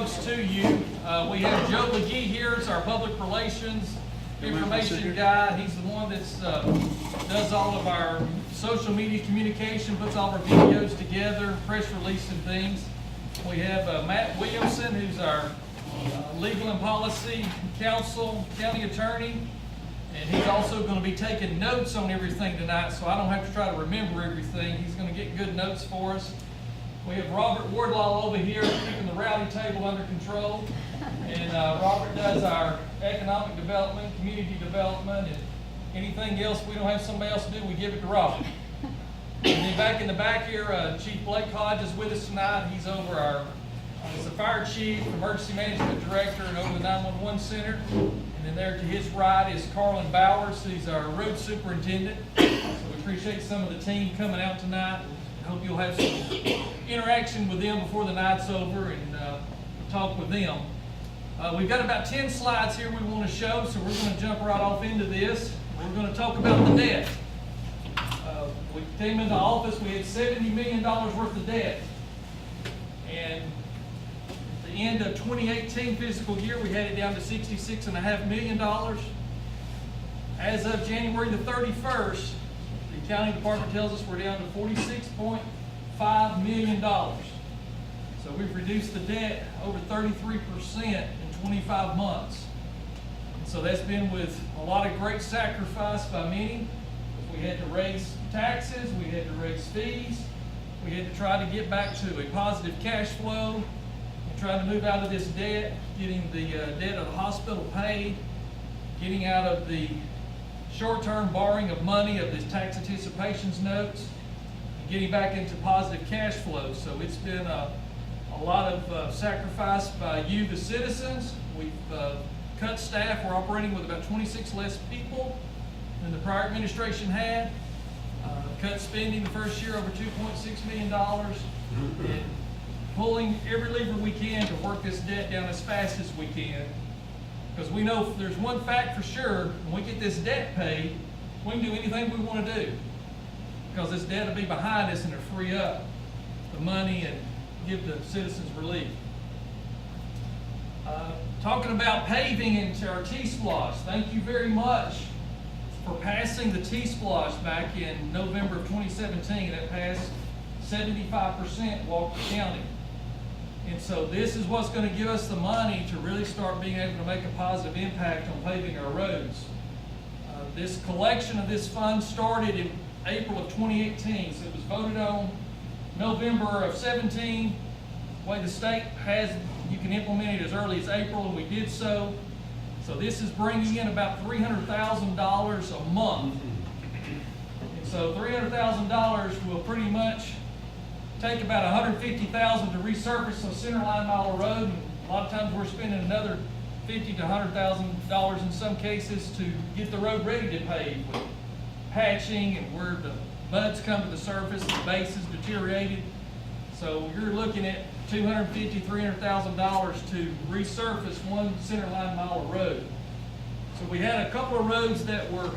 folks to you. We have Joe McGee here as our public relations information guy. He's the one that does all of our social media communication, puts all of our videos together, press release and things. We have Matt Williamson, who's our legal and policy counsel, county attorney, and he's also going to be taking notes on everything tonight, so I don't have to try to remember everything. He's going to get good notes for us. We have Robert Wardlaw over here keeping the rowdy table under control, and Robert does our economic development, community development, and anything else we don't have somebody else to do, we give it to Robert. And then back in the back here, Chief Blake Hodge is with us tonight. He's over our, he's the fire chief, emergency management director, and over the 911 center. And then there to his right is Carlin Bowers, who's our road superintendent. So we appreciate some of the team coming out tonight. I hope you'll have some interaction with them before the night's over and talk with them. We've got about 10 slides here we want to show, so we're going to jump right off into this. We're going to talk about the debt. We came into office, we had $70 million worth of debt. And at the end of 2018 fiscal year, we had it down to $66.5 million. As of January the 31st, the county department tells us we're down to $46.5 million. So we've reduced the debt over 33% in 25 months. And so that's been with a lot of great sacrifice by many. We had to raise taxes, we had to raise fees, we had to try to get back to a positive cash flow, and try to move out of this debt, getting the debt of the hospital paid, getting out of the short-term borrowing of money of these tax anticipations notes, and getting back into positive cash flow. So it's been a lot of sacrifice by you, the citizens. We've cut staff. We're operating with about 26 less people than the prior administration had. Cut spending the first year over $2.6 million, and pulling every lever we can to work this debt down as fast as we can. Because we know if there's one fact for sure, when we get this debt paid, we can do anything we want to do. Because this debt will be behind us and it'll free up the money and give the citizens relief. Talking about paving into our T-Splosh, thank you very much for passing the T-Splosh back in November of 2017. That passed 75% Walker County. And so this is what's going to give us the money to really start being able to make a positive impact on paving our roads. This collection of this fund started in April of 2018, so it was voted on November of 17. The way the state has, you can implement it as early as April, and we did so. So this is bringing in about $300,000 a month. And so $300,000 will pretty much take about $150,000 to resurface a center line mile of road. And a lot of times we're spending another $50,000 to $100,000 in some cases to get the road ready to pave with patching and where the muds come to the surface, the base is deteriorated. So you're looking at $250,000, $300,000 to resurface one center line mile of road. So we had a couple of roads that were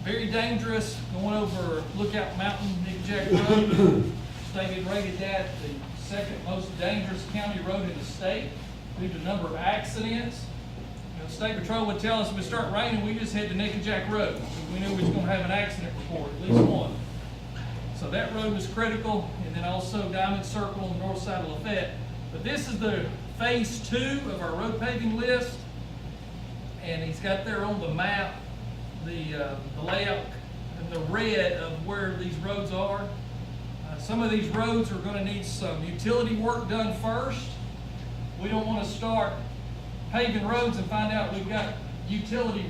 very dangerous, going over Lookout Mountain, Nick-Jack Road. State had rated that the second most dangerous county road in the state due to the number of accidents. You know, State Patrol would tell us if it started raining, we just head to Nick-Jack Road, because we knew we was going to have an accident report, at least one. So that road was critical, and then also Diamond Circle on the north side of Lafayette. But this is the phase 2 of our road paving list, and he's got there on the map the layout and the red of where these roads are. Some of these roads are going to need some utility work done first. We don't want to start paving roads and find out we've got utility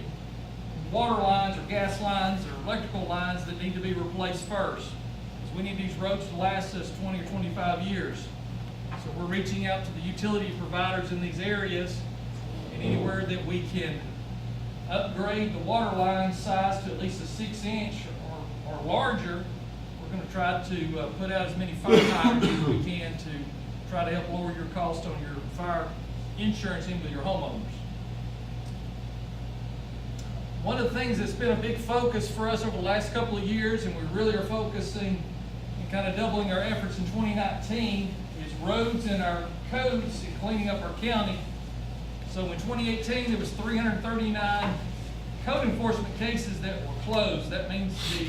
water lines or gas lines or electrical lines that need to be replaced first. We need these roads to last us 20 or 25 years. So we're reaching out to the utility providers in these areas, and anywhere that we can upgrade the water line size to at least a 6-inch or larger, we're going to try to put out as many fire hydrants as we can to try to help lower your cost on your fire insurance in with your homeowners. One of the things that's been a big focus for us over the last couple of years, and we really are focusing and kind of doubling our efforts in 2019 is roads and our codes and cleaning up our county. So in 2018, there was 339 code enforcement cases that were closed. That means the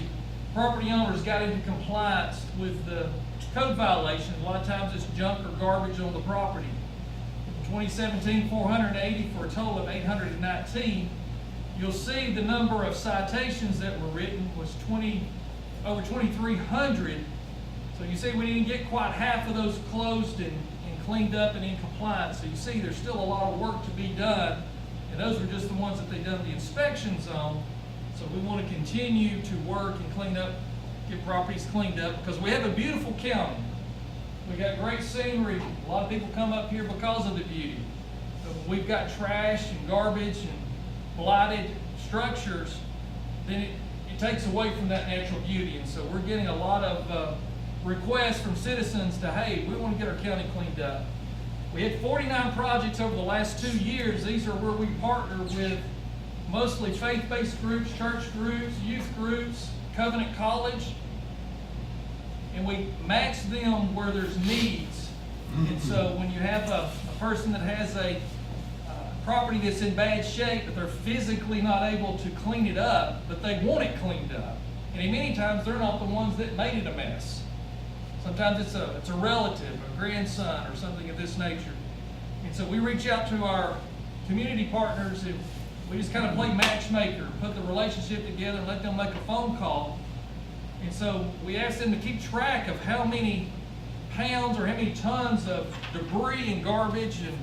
property owners got into compliance with the code violation. A lot of times it's junk or garbage on the property. In 2017, 480 for a total of 819. You'll see the number of citations that were written was over 2,300. So you see we didn't get quite half of those closed and cleaned up and in compliance. So you see there's still a lot of work to be done. And those are just the ones that they've done the inspections on. So we want to continue to work and clean up, get properties cleaned up, because we have a beautiful county. We got great scenery. A lot of people come up here because of the beauty. But when we've got trash and garbage and blighted structures, then it takes away from that natural beauty. And so we're getting a lot of requests from citizens to, hey, we want to get our county cleaned up. We had 49 projects over the last 2 years. These are where we partner with mostly faith-based groups, church groups, youth groups, Covenant College, and we match them where there's needs. And so when you have a person that has a property that's in bad shape, but they're physically not able to clean it up, but they want it cleaned up, and many times they're not the ones that made it a mess. Sometimes it's a relative, a grandson, or something of this nature. And so we reach out to our community partners and we just kind of play matchmaker, put the relationship together and let them make a phone call. And so we ask them to keep track of how many pounds or how many tons of debris and garbage and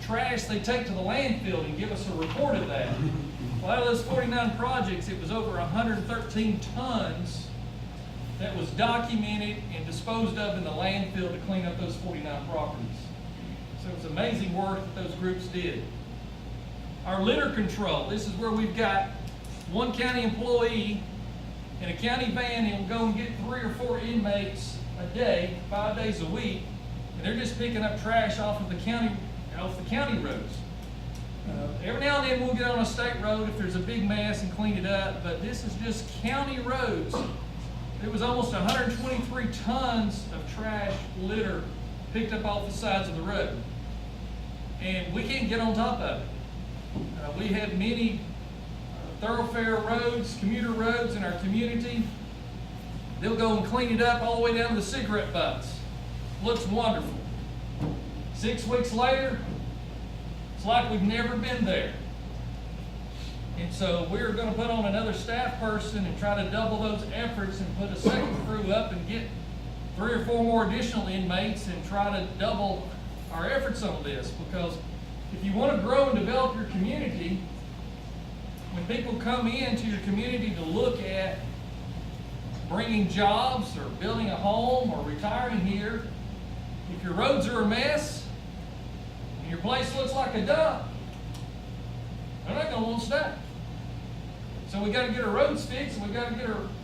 trash they take to the landfill and give us a report of that. Well, out of those 49 projects, it was over 113 tons that was documented and disposed of in the landfill to clean up those 49 properties. So it was amazing work that those groups did. Our litter control, this is where we've got one county employee in a county van and will go and get 3 or 4 inmates a day, 5 days a week, and they're just picking up trash off the county roads. Every now and then we'll get on a state road if there's a big mess and clean it up, but this is just county roads. It was almost 123 tons of trash litter picked up off the sides of the road. And we can't get on top of it. We have many thoroughfare roads, commuter roads in our community. They'll go and clean it up all the way down to the cigarette butts. Looks wonderful. 6 weeks later, it's like we've never been there. And so we're going to put on another staff person and try to double those efforts and put a second crew up and get 3 or 4 more additional inmates and try to double our efforts on this. Because if you want to grow and develop your community, when people come into your community to look at bringing jobs or building a home or retiring here, if your roads are a mess and your place looks like a dump, they're not going to want to stay. So we got to get our roads fixed, and we got to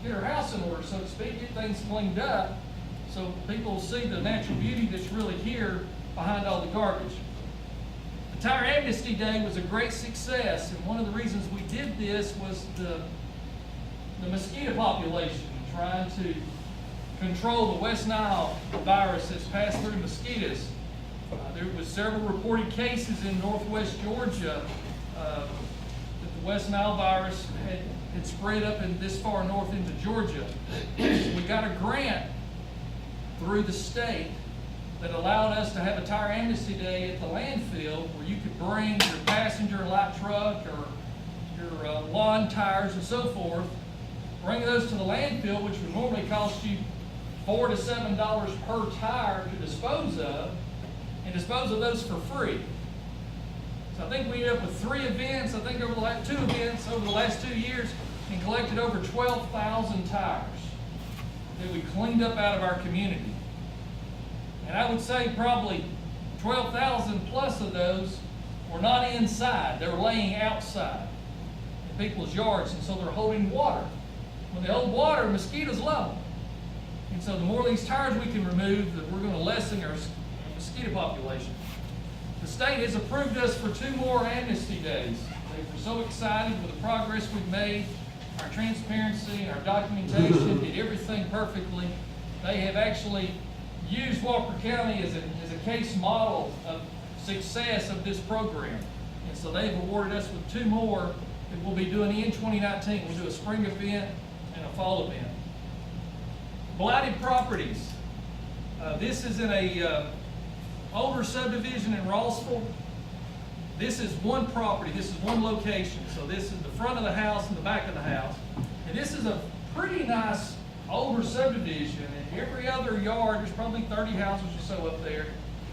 get our house in order, so to speak, get things cleaned up, so people see the natural beauty that's really here behind all the garbage. The Tire Amnesty Day was a great success, and one of the reasons we did this was the mosquito population, trying to control the West Nile virus that's passed through mosquitoes. There was several reported cases in northwest Georgia that the West Nile virus had spread up in this far north into Georgia. We got a grant through the state that allowed us to have a Tire Amnesty Day at the landfill where you could bring your passenger light truck or your lawn tires and so forth, bring those to the landfill, which would normally cost you $4 to $7 per tire to dispose of, and dispose of those for free. So I think we ended up with 3 events, I think over the last 2 events over the last 2 years, and collected over 12,000 tires that we cleaned up out of our community. And I would say probably 12,000 plus of those were not inside, they were laying outside in people's yards, and so they're holding water. When they hold water, mosquitoes love them. And so the more of these tires we can remove, we're going to lessen our mosquito population. The state has approved us for 2 more amnesty days. They were so excited with the progress we've made, our transparency and our documentation, did everything perfectly. they have actually used Walker County as a case model of success of this program. And so they've awarded us with 2 more that we'll be doing in 2019. We'll do a spring event and a fall event. Blighted properties. This is in a older subdivision in Rossville. This is one property, this is one location. So this is the front of the house and the back of the house. And this is a pretty nice older subdivision. And every other yard, there's probably 30 houses or so up there,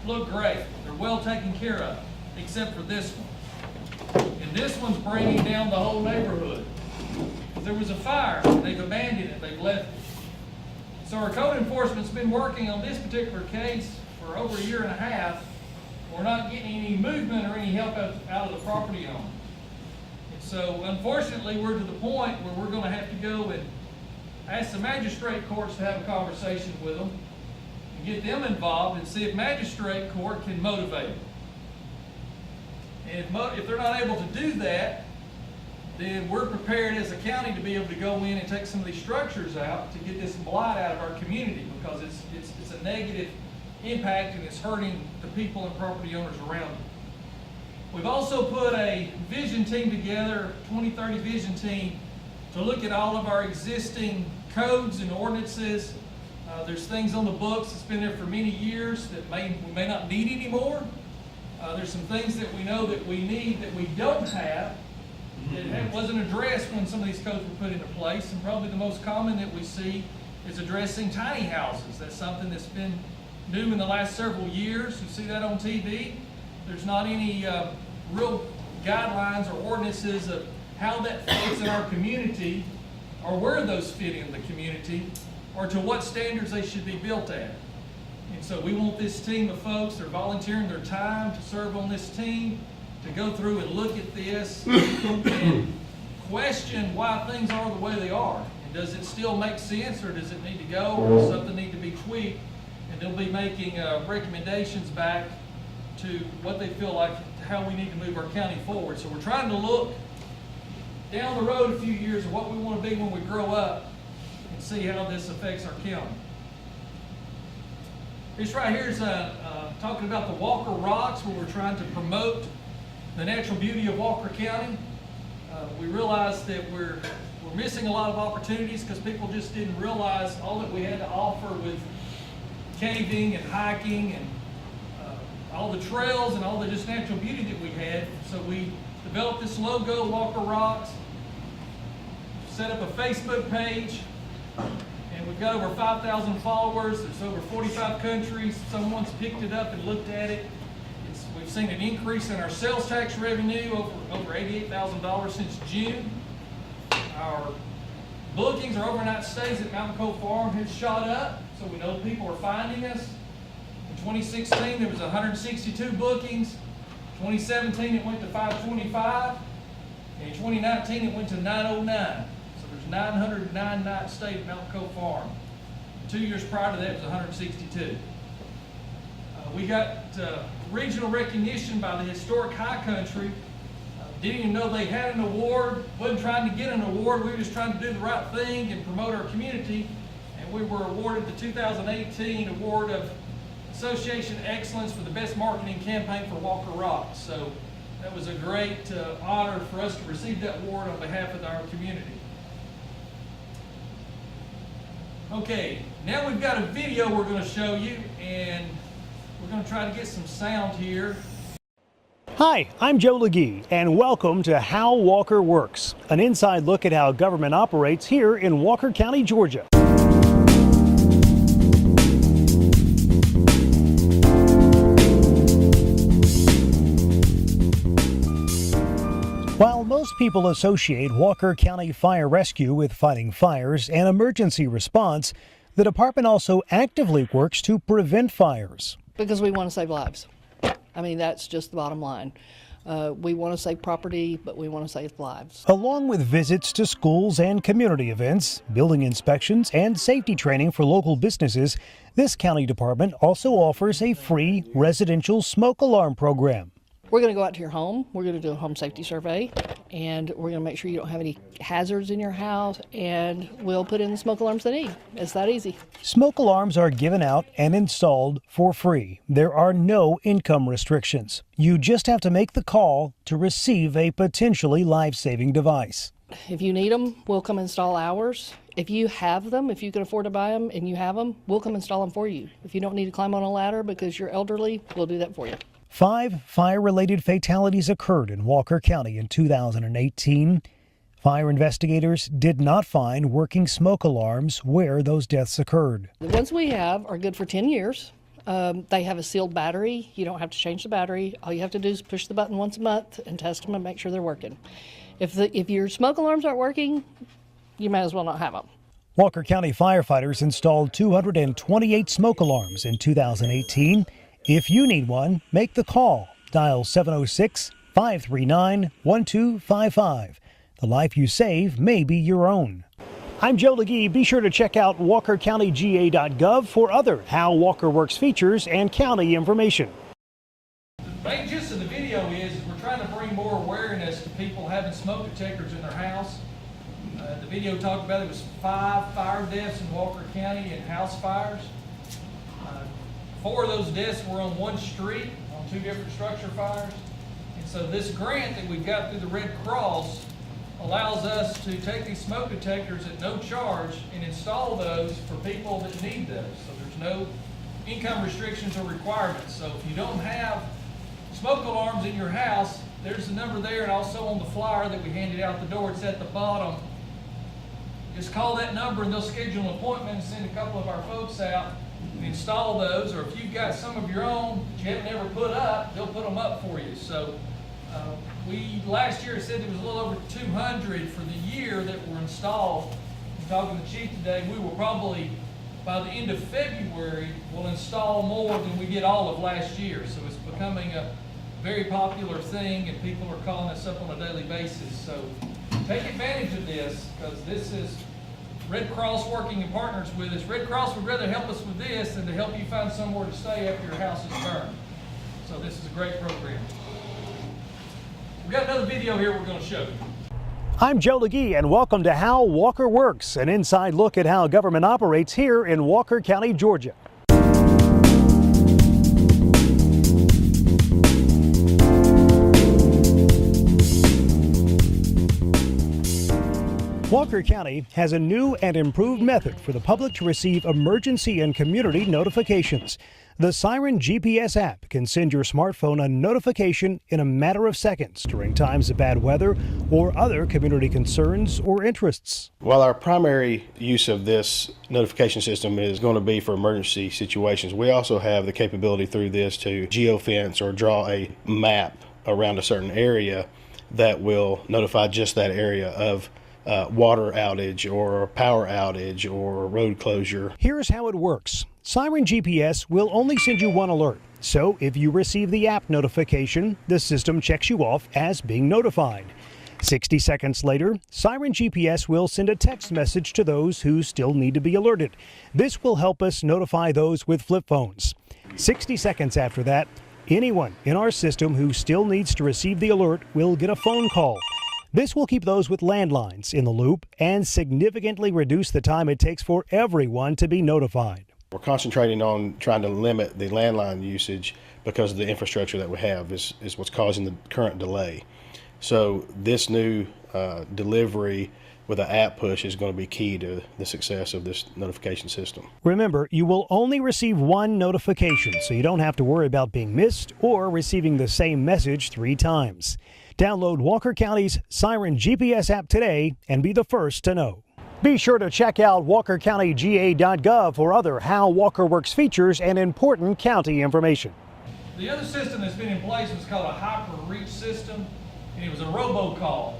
look great. They're well taken care of, except for this one. And this one's bringing down the whole neighborhood. There was a fire, they've abandoned it, they've left it. So our code enforcement's been working on this particular case for over 1.5 years. We're not getting any movement or any help out of the property owner. And so unfortunately, we're to the point where we're gonna have to go and ask the magistrate courts to have a conversation with them and get them involved and see if magistrate court can motivate them. And if they're not able to do that, then we're prepared as a county to be able to go in and take some of these structures out to get this blight out of our community, because it's a negative impact and it's hurting the people and property owners around it. We've also put a vision team together, 2030 vision team, to look at all of our existing codes and ordinances. There's things on the books that's been there for many years that we may not need anymore. There's some things that we know that we need that we don't have, that wasn't addressed when some of these codes were put into place. And probably the most common that we see is addressing tiny houses. That's something that's been new in the last several years. You see that on TV. There's not any real guidelines or ordinances of how that fits in our community, or where those fit in the community, or to what standards they should be built at. And so we want this team of folks that are volunteering their time to serve on this team to go through and look at this and question why things are the way they are. And does it still make sense, or does it need to go, or does something need to be tweaked? And they'll be making recommendations back to what they feel like, how we need to move our county forward. So we're trying to look down the road a few years of what we want to be when we grow up and see how this affects our county. This right here is talking about the Walker Rocks, where we're trying to promote the natural beauty of Walker County. We realize that we're missing a lot of opportunities because people just didn't realize all that we had to offer with caving and hiking and all the trails and all the just natural beauty that we had. So we developed this logo, Walker Rocks, set up a Facebook page, and we've got over 5,000 followers. There's over 45 countries. Someone's picked it up and looked at it. We've seen an increase in our sales tax revenue, over $88,000 since June. Our bookings, our overnight stays at Mountain Cove Farm has shot up, so we know people are finding us. In 2016, there was 162 bookings. 2017, it went to 525. And in 2019, it went to 909. So there's 909 nights stayed at Mountain Cove Farm. 2 years prior to that, it was 162. We got regional recognition by the Historic High Country. Didn't even know they had an award. Wasn't trying to get an award. We were just trying to do the right thing and promote our community. And we were awarded the 2018 Award of Association Excellence for the best marketing campaign for Walker Rocks. So that was a great honor for us to receive that award on behalf of our community. Okay, now we've got a video we're going to show you, and we're going to try to get some sound here. Hi, I'm Joe Legee, and welcome to How Walker Works, an inside look at how government operates here in Walker County, Georgia. While most people associate Walker County Fire Rescue with fighting fires and emergency response, the department also actively works to prevent fires. Because we want to save lives. I mean, that's just the bottom line. We want to save property, but we want to save lives. Along with visits to schools and community events, building inspections, and safety training for local businesses, this county department also offers a free residential smoke alarm program. We're going to go out to your home. We're going to do a home safety survey, and we're going to make sure you don't have any hazards in your house, and we'll put in the smoke alarms they need. It's that easy. Smoke alarms are given out and installed for free. There are no income restrictions. You just have to make the call to receive a potentially life-saving device. If you need them, we'll come install ours. If you have them, if you can afford to buy them and you have them, we'll come install them for you. If you don't need to climb on a ladder because you're elderly, we'll do that for you. 5 fire-related fatalities occurred in Walker County in 2018. Fire investigators did not find working smoke alarms where those deaths occurred. The ones we have are good for 10 years. They have a sealed battery. You don't have to change the battery. All you have to do is push the button once a month and test them and make sure they're working. If your smoke alarms aren't working, you may as well not have them. Walker County firefighters installed 228 smoke alarms in 2018. If you need one, make the call. Dial 706-539-1255. The life you save may be your own. I'm Joe Legee. Be sure to check out walkercountyga.gov for other How Walker Works features and county information. The main gist of the video is we're trying to bring more awareness to people having smoke detectors in their house. The video talked about it was 5 fire deaths in Walker County and house fires. 4 of those deaths were on one street on 2 different structure fires. And so this grant that we've got through the Red Cross allows us to take these smoke detectors at no charge and install those for people that need those. So there's no income restrictions or requirements. So if you don't have smoke alarms in your house, there's the number there, and also on the flyer that we handed out the door, it's at the bottom. Just call that number and they'll schedule an appointment and send a couple of our folks out and install those. Or if you've got some of your own that you haven't ever put up, they'll put them up for you. So we last year said there was a little over 200 for the year that were installed. I'm talking to the chief today, we will probably, by the end of February, will install more than we did all of last year. So it's becoming a very popular thing, and people are calling us up on a daily basis. So take advantage of this, because this is Red Cross working in partners with us. Red Cross would rather help us with this than to help you find somewhere to stay after your house is burned. So this is a great program. We've got another video here we're going to show you. I'm Joe Legee, and welcome to How Walker Works, an inside look at how government operates here in Walker County, Georgia. Walker County has a new and improved method for the public to receive emergency and community notifications. The Siren GPS app can send your smartphone a notification in a matter of seconds during times of bad weather or other community concerns or interests. While our primary use of this notification system is going to be for emergency situations, we also have the capability through this to geofence or draw a map around a certain area that will notify just that area of water outage or power outage or road closure. Here's how it works. Siren GPS will only send you one alert. So if you receive the app notification, the system checks you off as being notified. 60 seconds later, Siren GPS will send a text message to those who still need to be alerted. This will help us notify those with flip phones. 60 seconds after that, anyone in our system who still needs to receive the alert will get a phone call. This will keep those with landlines in the loop and significantly reduce the time it takes for everyone to be notified. We're concentrating on trying to limit the landline usage because of the infrastructure that we have is what's causing the current delay. So this new delivery with an app push is going to be key to the success of this notification system. Remember, you will only receive one notification, so you don't have to worry about being missed or receiving the same message 3 times. Download Walker County's Siren GPS app today and be the first to know. Be sure to check out walkercountyga.gov for other How Walker Works features and important county information. The other system that's been in place was called a hyper reach system, and it was a robocall.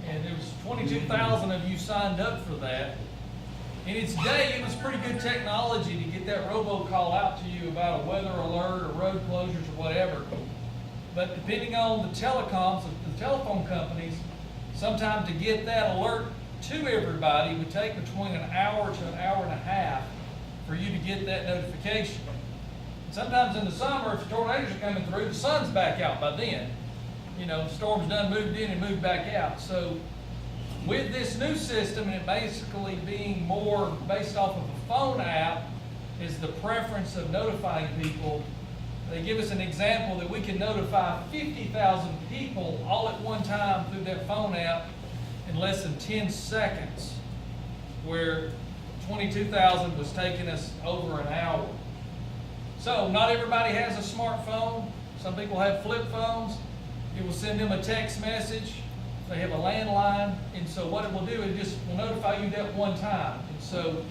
And there was 22,000 of you signed up for that. In its day, it was pretty good technology to get that robocall out to you about a weather alert or road closures or whatever. But depending on the telecoms, the telephone companies, sometimes to get that alert to everybody would take between an hour to an hour and a half for you to get that notification. sometimes in the summer, if the tornadoes are coming through, the sun's back out by then. You know, the storm's done moved in and moved back out. So with this new system, and it basically being more based off of a phone app, is the preference of notifying people. They give us an example that we can notify 50,000 people all at one time through that phone app in less than 10 seconds, where 22,000 was taking us over an hour. So not everybody has a smartphone. Some people have flip phones. It will send them a text message. They have a landline, and so what it will do, it just will notify you that one time. And so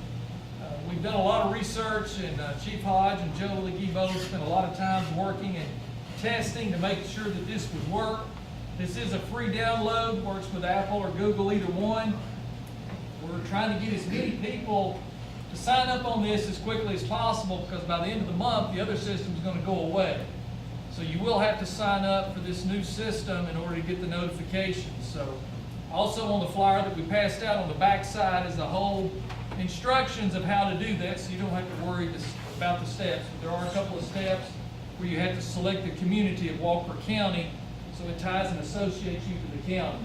we've done a lot of research, and Chief Hodge and Joe Legee both spent a lot of time working and testing to make sure that this would work. This is a free download, works with Apple or Google, either one. We're trying to get as many people to sign up on this as quickly as possible, because by the end of the month, the other system is going to go away. So you will have to sign up for this new system in order to get the notifications. So also on the flyer that we passed out on the back side is the whole instructions of how to do that, so you don't have to worry about the steps. But there are a couple of steps where you have to select the community of Walker County, so it ties and associates you to the county.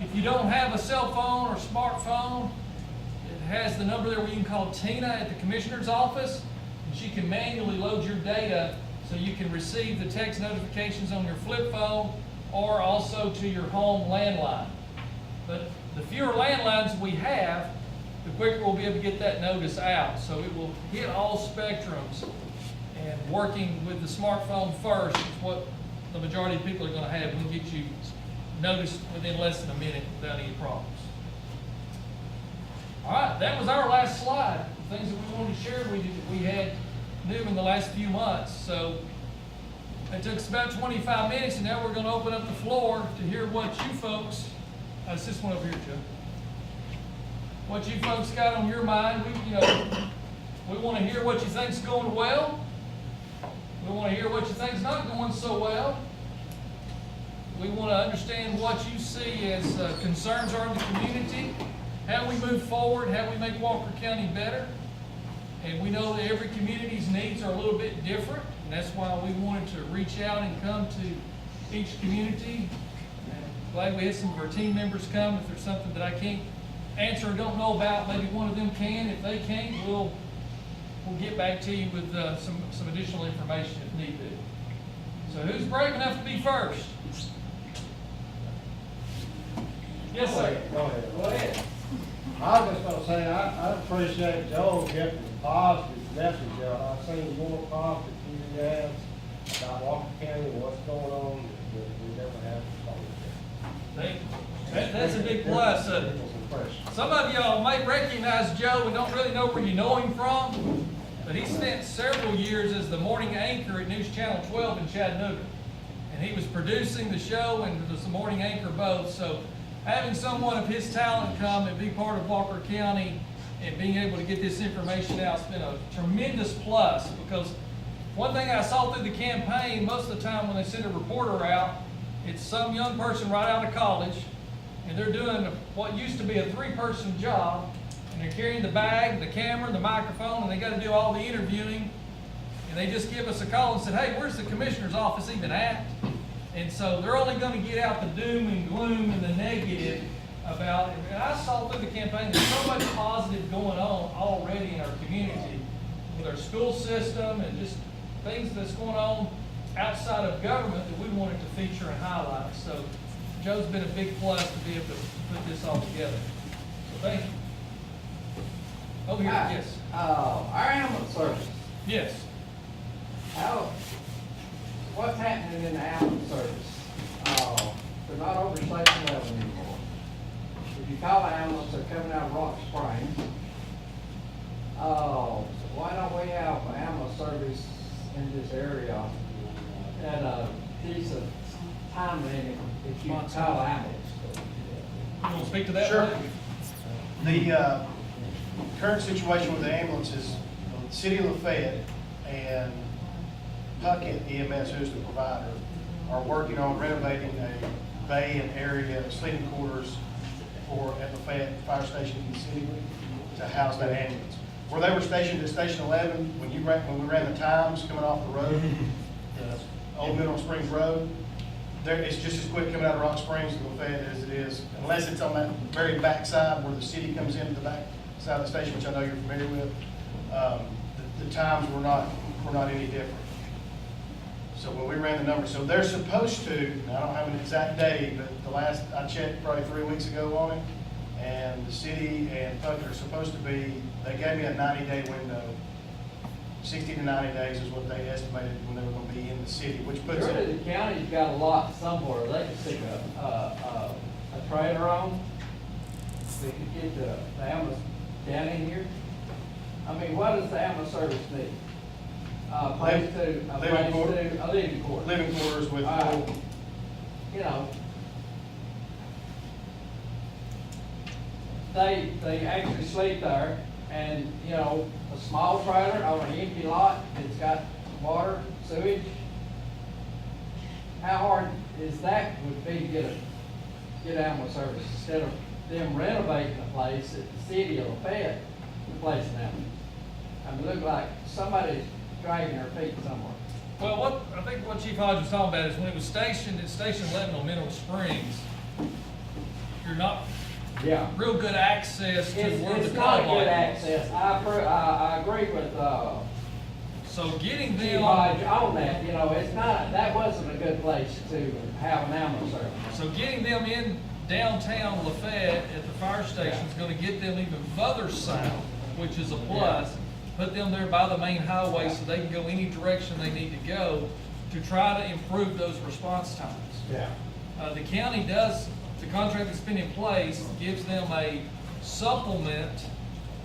If you don't have a cell phone or smartphone, it has the number there where you can call Tina at the Commissioner's office, and she can manually load your data so you can receive the text notifications on your flip phone or also to your home landline. But the fewer landlines we have, the quicker we'll be able to get that notice out. So it will hit all spectrums, and working with the smartphone first is what the majority of people are going to have. We'll get you noticed within less than a minute without any problems. All right, that was our last slide. The things that we wanted to share with you that we had new in the last few months. So it took us about 25 minutes, and now we're going to open up the floor to hear what you folks, it's this one over here, Joe. What you folks got on your mind. We want to hear what you think's going well. We want to hear what you think's not going so well. We want to understand what you see as concerns are in the community, how we move forward, how we make Walker County better. And we know that every community's needs are a little bit different, and that's why we wanted to reach out and come to each community. And glad we had some of our team members come. If there's something that I can't answer or don't know about, maybe one of them can. If they can't, we'll get back to you with some additional information if need be. So who's brave enough to be first? Yes, sir. Go ahead. Go ahead. I was just gonna say, I appreciate Joe getting the positive message out. I've seen more positive ads about Walker County, what's going on, that we never had before. Thank you. That's a big plus. Some of y'all may recognize Joe and don't really know where you know him from, but he spent several years as the morning anchor at News Channel 12 in Chattanooga. And he was producing the show and was the morning anchor both. So having someone of his talent come and be part of Walker County and being able to get this information out has been a tremendous plus, because one thing I saw through the campaign, most of the time when they send a reporter out, it's some young person right out of college, and they're doing what used to be a 3-person job, and they're carrying the bag, the camera, and the microphone, and they got to do all the interviewing, and they just give us a call and said, hey, where's the commissioner's office even at? And so they're only going to get out the doom and gloom and the negative about it. And I saw through the campaign there's so much positive going on already in our community with our school system and just things that's going on outside of government that we wanted to feature and highlight. So Joe's been a big plus to be able to put this all together. So thank you. Over here, yes. Our ambulance service. Yes. What's happening in the ambulance service? They're not over station level anymore. If you call an ambulance, they're coming out of Rock Springs. Why don't we have an ambulance service in this area at a decent time limit if you call an ambulance? You want to speak to that? Sure. Mike? The current situation with the ambulances, the City of Lafayette and Puckett EMS, who's the provider, are working on renovating a bay and area sleeping quarters at Lafayette Fire Station in the city to house that ambulance. where they were stationed at Station 11, when we ran the times coming off the road, the old Mineral Springs Road, there, it's just as quick coming out of Rock Springs to Lafayette as it is, unless it's on that very back side where the city comes into the back side of the station, which I know you're familiar with. The times were not any different. So when we ran the numbers, so they're supposed to, and I don't have an exact date, but the last, I checked probably 3 weeks ago on it, and the city and Puckett are supposed to be, they gave me a 90-day window. 60 to 90 days is what they estimated when they were gonna be in the city, which puts Surely it. the county's got a lot somewhere they can stick a trailer on. We could get the ambulance down in here. I mean, what does the ambulance service need? A living quarters. Living quarters with, You know, they actually sleep there, and, you know, a small trailer on an empty lot, it's got water, sewage. How hard is that would be to get ambulance service, instead of them renovating the place at the city of Lafayette, replacing ambulance? I mean, look like somebody's dragging their feet somewhere. Well, I think what Chief Hodge was talking about is when it was stationed at Station 11 on Mineral Springs, you're not Yeah. real good access to where It's the not call good line access. I agree with, was. So getting Chief them, Hodge on that, you know, it's not, that wasn't a good place to have an ambulance service. so getting them in downtown Lafayette at the fire station is gonna get them even further south, which is a plus. Put them there by the main highway so they can go any direction they need to go to try to improve those response times. Yeah. The county does, the contract that's been in place gives them a supplement,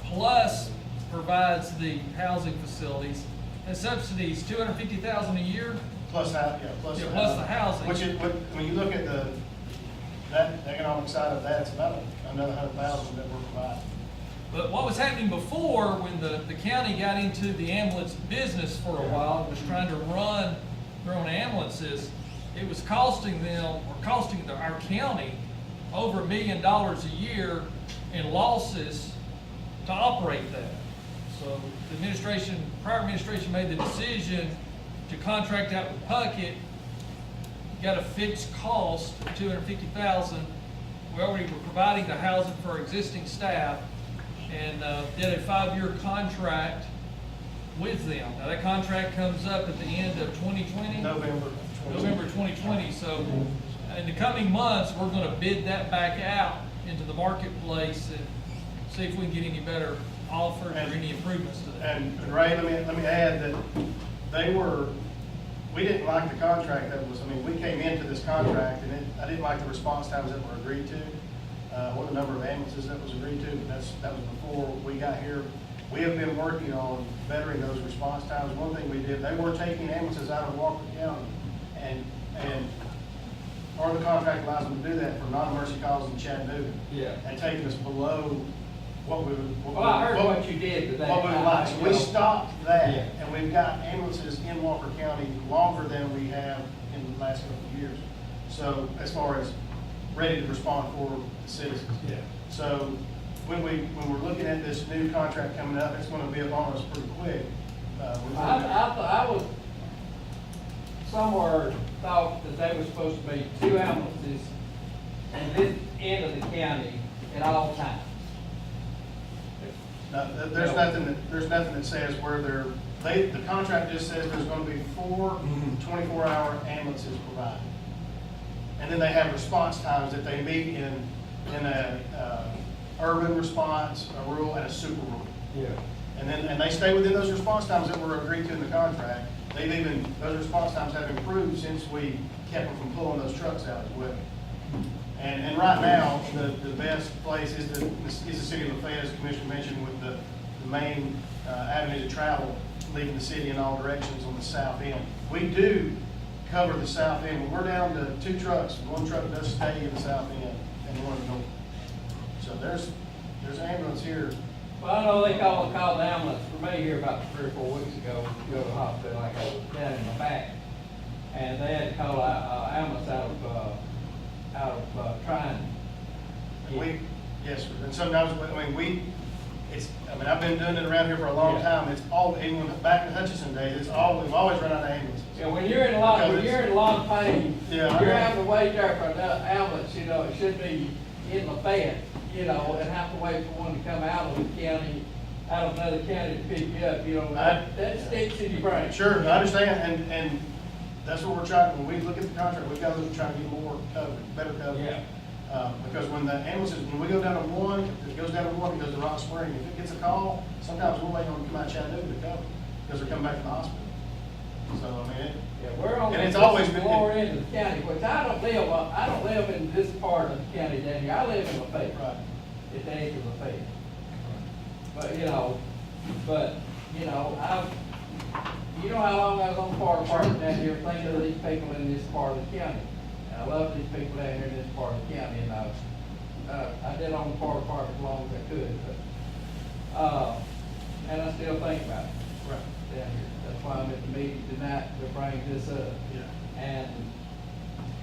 plus provides the housing facilities and subsidies, $250,000 a year. plus that, yeah, plus. Yeah, plus the housing. Which is, when you look at that economic side of that, it's about another 100,000 that we're providing. But what was happening before, when the county got into the ambulance business for a while, and was trying to run their own ambulances, it was costing them, or costing our county, over $1 million a year in losses to operate that. So the prior administration made the decision to contract out with Puckett, got a fixed cost of $250,000. We already were providing the housing for our existing staff, and did a 5-year contract with them. Now, that contract comes up at the end of 2020? November 2020, so in the coming months, we're gonna bid that back out into the marketplace and see if we can get any better offers or any improvements to that. And Ray, let me add that we didn't like the contract we came into this contract, and I didn't like the response times that were agreed to. What the number of ambulances that was agreed to, but that was before we got here. We have been working on bettering those response times. One thing we did, they were taking ambulances out of Walker County, and part of the contract allows them to do that for non-emergency calls in Chattanooga. Yeah. And taking us below what we would. Well, I heard what you did today. What we would like. So we stopped that, Yeah. and we've got ambulances in Walker County longer than we have in the last couple of years. So as far as ready to respond for the citizens. Yeah. So when we're looking at this new contract coming up, it's gonna be up on us pretty quick. I was somewhere thought that they were supposed to be 2 ambulances in this end of the county at all times. Now, there's nothing that says where the contract just says there's gonna be 4 24-hour ambulances provided. And then they have response times that they meet in a urban response, a rural, and a super rural. Yeah. And they stay within those response times that were agreed to in the contract. Those response times have improved since we kept them from pulling those trucks out as well. And right now, the best place is the city of Lafayette, as the Commissioner mentioned, with the main avenue to travel, leaving the city in all directions on the south end. We do cover the south end. When we're down to 2 trucks, one truck does stay in the south end and one north. So there's ambulance here. Well, I know they called the ambulance for me here about 3 or 4 weeks ago to go to the hospital, like I was down in my back. And they had to call ambulance out of trying. Yes, sir. And sometimes, I mean, I've been doing it around here for a long Yeah. time. It's all, even back in Hutchinson days, we've always run out of ambulances. Yeah, when you're in a lot of pain, Yeah, I you're know. having to wait there for an ambulance, you know, it should be in Lafayette, you know, and have to wait for one to come out of the county, out of another county to pick you up, you know, that sticks in your brain. Sure, I understand, and that's what we're trying, when we look at the contract, we've got to look, trying to get more coverage, better coverage. Yeah. Because when the ambulances, when we go down to one, if it goes down to one, it goes to Rock Spring. If it gets a call, sometimes we're waiting on them to come out of Chattanooga to cover, because they're coming back from the hospital. So, I mean, Yeah, we're on And the it's always been- lower end of the county, which I don't live in this part of the county down here, I live in Lafayette. right. At the edge of Lafayette. But, you know, you know how long I was on fire department down here, thinking of these people in this part of the county. And I love these people down here in this part of the county, and I did on the fire department as long as I could, but, and I still think about it Right. down here. That's why I'm at the meeting tonight to bring this up. Yeah. And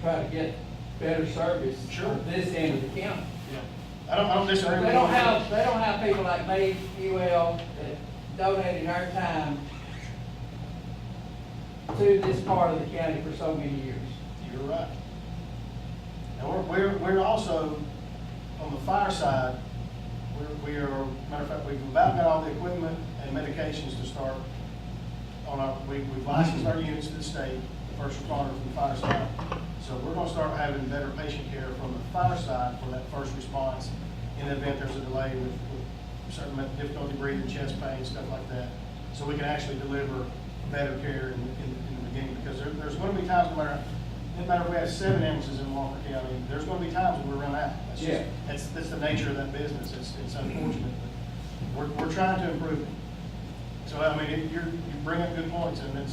try to get better service Sure. on this end of the county. Yeah. I don't disagree with you. They don't have people like me, UL, that donated our time to this part of the county for so many years. You're right. And we're also, on the fire side, we are, matter of fact, we've about got all the equipment and medications to start on our, we've licensed our units to the state, the first responders from the fire side. So we're gonna start having better patient care from the fire side for that first response in the event there's a delay with certain difficulty breathing, chest pain, stuff like that. So we can actually deliver better care in the beginning, because there's gonna be times, no matter if we have 7 ambulances in Walker County, there's gonna be times when we run out. That's just, Yeah. that's the nature of that business. It's unfortunate, but we're trying to improve it. So, I mean, you bring up good points, and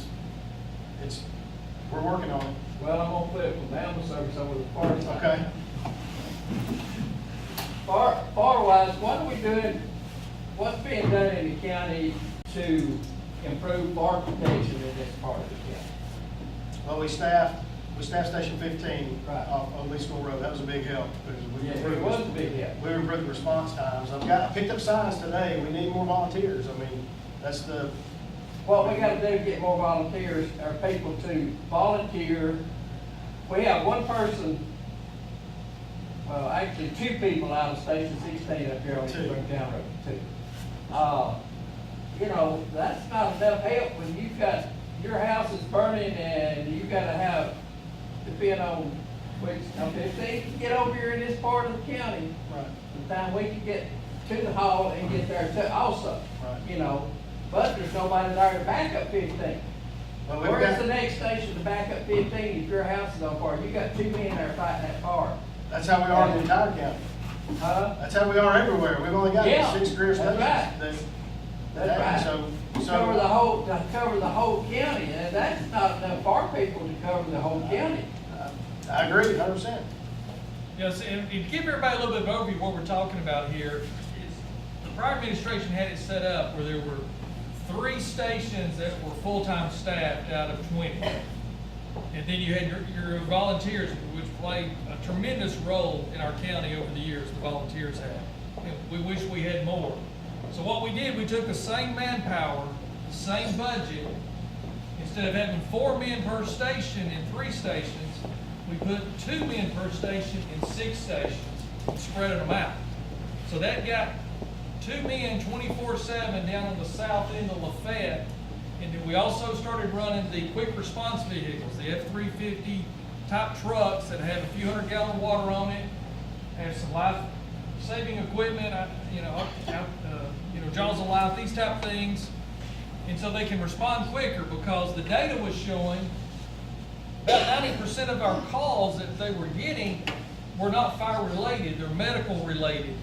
we're working on it. Well, I'm gonna flip from the ambulance service over to the fire side. Okay? Fire-wise, what are we doing, what's being done in the county to improve fire protection in this part of the county? Well, we staffed Station 15 Right. off Lee School Road. That was a big help. Yeah, it was a big help. We improved the response times. I picked up signs today. We need more volunteers. I mean, that's the, What we gotta do to get more volunteers, are people to volunteer. We have one person, well, actually 2 people out of Station 16 up here on the Two. Springtown Road, 2. You know, that's not enough help when you've got, your house is burning and you gotta have, depending on which, if they can get over here in this part of the county, right. the time we can get to the hall and get there too, also, Right. you know. But there's nobody there to back up 15. Well, we've Where's got- the next station to back up 15 if your house is on fire? You got 2 men there fighting that fire. That's how we are in the entire county. That's how we are everywhere. We've only got Yeah, 6 career that's stations. right. That's right. So, To cover the whole county, and that's not enough fire people to cover the whole county. I agree 100%. Yes, and to give everybody a little bit of overview of what we're talking about here, is the prior administration had it set up where there were 3 stations that were full-time staffed out of 20. And then you had your volunteers, which played a tremendous role in our county over the years, the volunteers have. And we wish we had more. So what we did, we took the same manpower, the same budget, instead of having 4 men per station in 3 stations, we put 2 men per station in 6 stations, spreading them out. So that got 2 men 24/7 down on the south end of Lafayette. And then we also started running the quick response vehicles, the F-350 type trucks that have a few 100-gallon water on it, have some life-saving equipment, jaws of life, these type things. And so they can respond quicker, because the data was showing about 90% of our calls that they were getting were not fire related, they're medical related,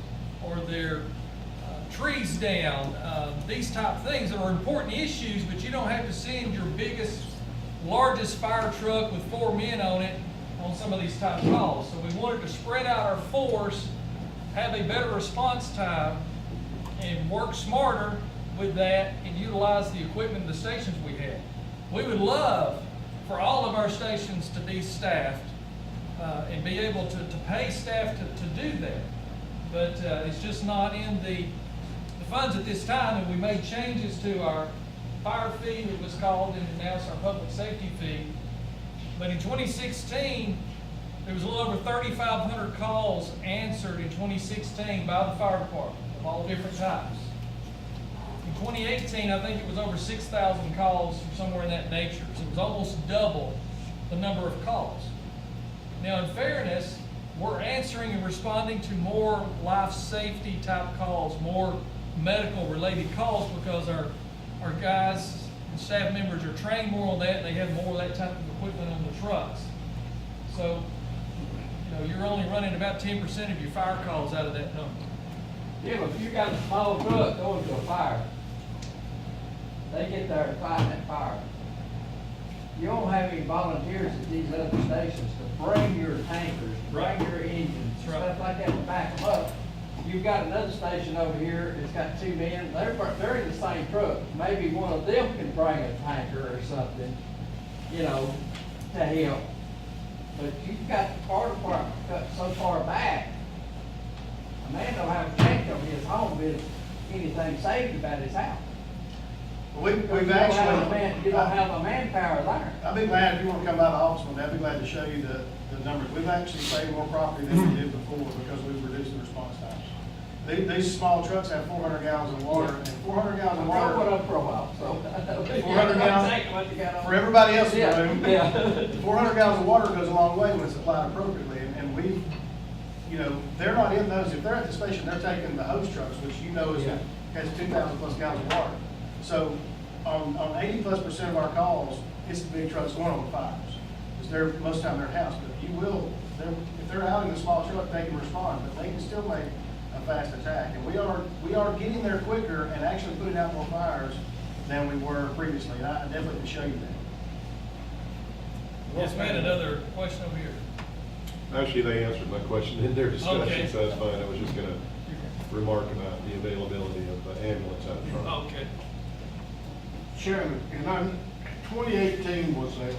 or they're trees down, these type things that are important issues, but you don't have to send your biggest, largest fire truck with 4 men on it on some of these type calls. So we wanted to spread out our force, have a better response time, and work smarter with that and utilize the equipment and the stations we have. We would love for all of our stations to be staffed and be able to pay staff to do that. But it's just not in the funds at this time, and we made changes to our fire fee, it was called, and now it's our public safety fee. But in 2016, there was a little over 3,500 calls answered in 2016 by the fire department of all different types. In 2018, I think it was over 6,000 calls, somewhere in that nature. So it was almost double the number of calls. Now, in fairness, we're answering and responding to more life safety type calls, more medical related calls, because our guys and staff members are trained more on that, and they have more of that type of equipment on the trucks. So, you know, you're only running about 10% of your fire calls out of that number. Yeah, but if you got a small truck going to a fire, they get there and fight that fire. You don't have any volunteers at these other stations to bring your tankers, bring your engines, That's right. stuff like that to back them up. You've got another station over here, it's got two men, they're in the same truck. Maybe one of them can bring a tanker or something, you know, to help. But you've got the fire department cut so far back, a man don't have a tank over his home if anything saved about his house. We've You don't have a man- actually, You don't have a manpower there. I'd be glad, if you want to come by the office one day, I'd be glad to show you the numbers. We've actually saved more property than we did before because we've reduced the response times. These small trucks have 400 gallons of water, and 400 gallons of I drove one water, up for a while, so. 400 gallons, What you got on. for everybody else in the Yeah, room, yeah. 400 gallons of water goes a long way when it's applied appropriately, and we, you know, they're not in those, if they're at the station, they're taking the hose trucks, which you know Yeah. has 2,000 plus gallons of water. So on 80+% of our calls, it's the big trucks going on the fires. Because they're, most of the time they're in-house, but you will, if they're out in a small truck, they can respond, but they can still make a fast attack. And we are getting there quicker and actually putting out more fires than we were previously, and I definitely can show you that. Yes, we had another question over here. Actually, they answered my question in their Okay. discussion, so that's fine. I was just gonna remark about the availability of the ambulance out front. Okay. Chairman, and 2018 was a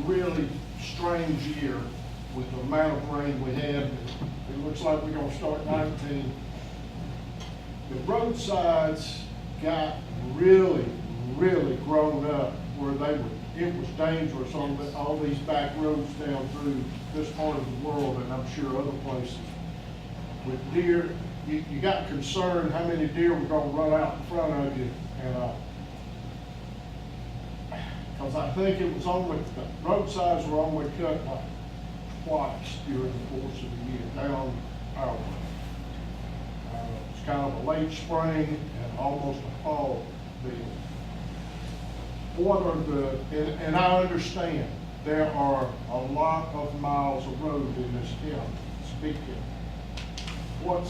really strange year with the amount of rain we had. It looks like we're gonna start 19. The roadsides got really grown up where it was dangerous on all these back roads down through this part of the world, and I'm sure other places. With deer, you got concerned how many deer were gonna run out in front of you, and because I think it was only, the roadsides were only cut like twice during the course of the year down our way. It's kind of a late spring and almost a fall deal. What are and I understand there are a lot of miles of road in this county, it's a big county.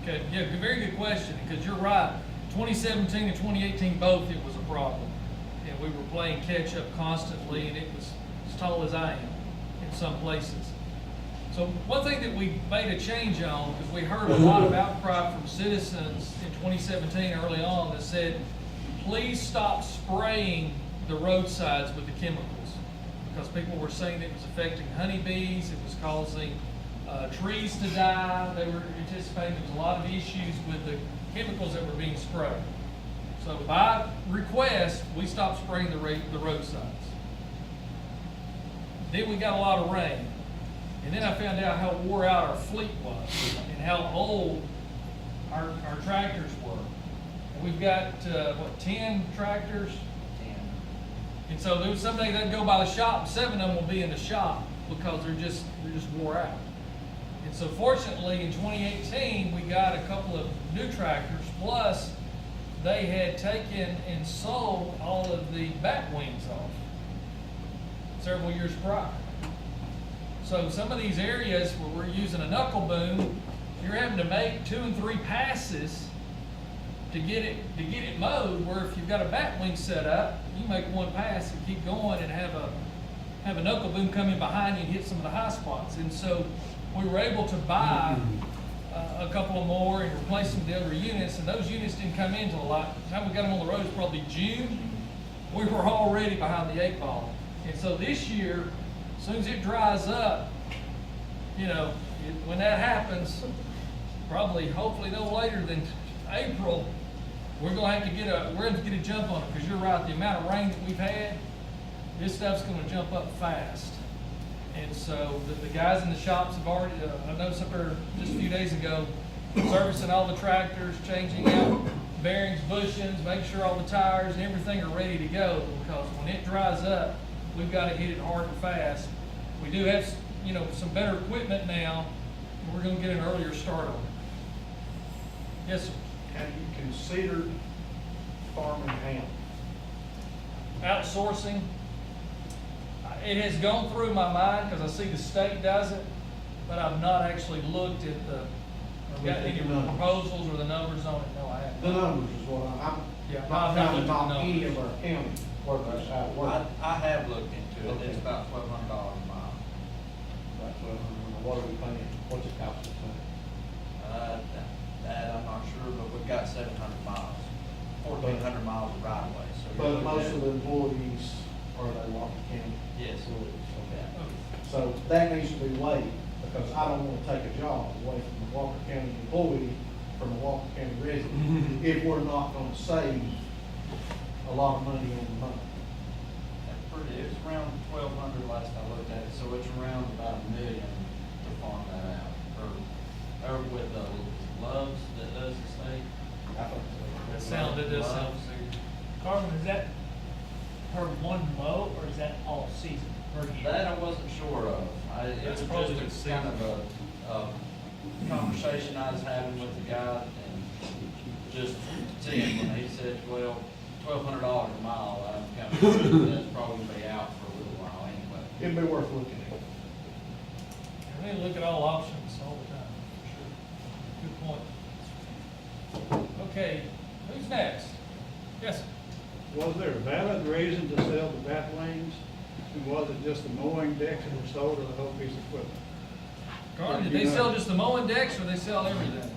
Okay, yeah, very good question, because you're right. 2017 and 2018, both, it was a problem. And we were playing catch up constantly, and it was as tall as I am in some places. So one thing that we made a change on, because we heard a lot of outcry from citizens in 2017 early on that said, please stop spraying the roadsides with the chemicals. Because people were saying that it was affecting honeybees, it was causing trees to die. They were anticipating there was a lot of issues with the chemicals that were being sprayed. So by request, we stopped spraying the roadsides. Then we got a lot of rain. And then I found out how wore out our fleet was and how old our tractors were. And we've got, 10 tractors? 10. And so there was some days I'd go by the shop, 7 of them will be in the shop because they're just wore out. And so fortunately, in 2018, we got a couple of new tractors, plus they had taken and sold all of the back wings off several years prior. So some of these areas where we're using a knuckle boom, you're having to make 2 and 3 passes to get it mowed, where if you've got a back wing set up, you make 1 pass and keep going and have a knuckle boom come in behind you and hit some of the high spots. And so we were able to buy a couple of more and replace some of the other units, and those units didn't come in until a lot. The time we got them on the road was probably June. We were already behind the 8 ball. And so this year, as soon as it dries up, you know, when that happens, probably, hopefully no later than April, we're gonna have to get a jump on it, because you're right, the amount of rain that we've had, this stuff's gonna jump up fast. And so the guys in the shops have already, I noticed up there just a few days ago, servicing all the tractors, changing out bearings, bushings, making sure all the tires and everything are ready to go, because when it dries up, we've gotta hit it hard and fast. We do have, some better equipment now, and we're gonna get an earlier start on it. Yes, sir. Have you considered farming hemp? Outsourcing, it has gone through my mind, because I see the state does it, but I've not actually looked at or got any proposals or the numbers on it. No, I haven't. The numbers is what I'm Yeah, not I've not trying to looked at knock the any numbers. of our county workers out of work. I have looked into it, Okay. it's about $1,200 a mile. That's what are we paying, what's it cost us? That I'm not sure, but we've got 700 miles, 1,400 miles of right of way, so. you're But looking most at- of the employees are they Walker County Yes. employees, okay? Okay. So that needs to be weighed, because I don't wanna take a job away from a Walker County employee, from a Walker County resident, if we're not gonna save a lot of money on the month. It's around 1,200 last I looked at it, so it's around about $1 million to farm that out, or with the Loves that does the state. That sounded, does sound. Loves. Carmen, is that per one mow, or is that all season, per year? That I wasn't sure of. It That's was probably just the kind of a conversation I was having with the guy, and just seeing when he said, well, $1,200 a mile, I'm kind of, that's probably gonna be out for a little while anyway. It'd be worth looking at. We need to look at all options all the time, for sure. Good point. Okay, who's next? Yes, sir. Was there a valid reason to sell the bat wings? And was it just the mowing decks that were sold, or the whole piece of equipment? Carmen, did they sell just the mowing decks, or they sell everything?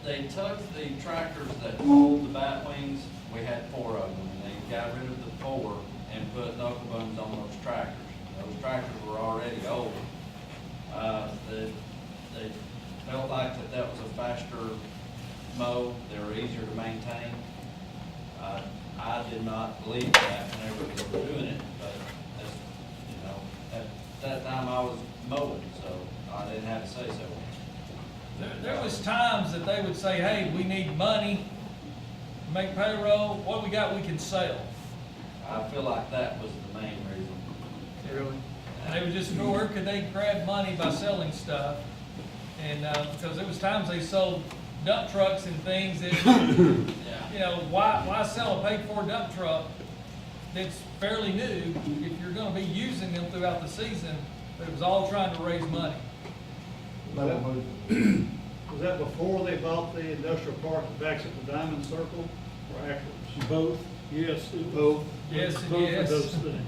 They took the tractors that hold the bat wings, we had 4 of them, and they got rid of the 4 and put knuckle booms on those tractors. Those tractors were already old. They felt like that was a faster mow, they were easier to maintain. I did not believe that whenever we were doing it, but at that time I was mowing, so I didn't have to say so. There was times that they would say, hey, we need money, make payroll, what we got we can sell. I feel like that was the main reason. Really? And they would just go, where could they grab money by selling stuff? And, because there was times they sold dump trucks and things that, why sell a paid-for dump truck that's fairly new if you're gonna be using them throughout the season, but it was all trying to raise money. Was that before they bought the industrial park that backs up the Diamond Circle, or afterwards? Both. Yes, both. Yes and Both yes. of those things.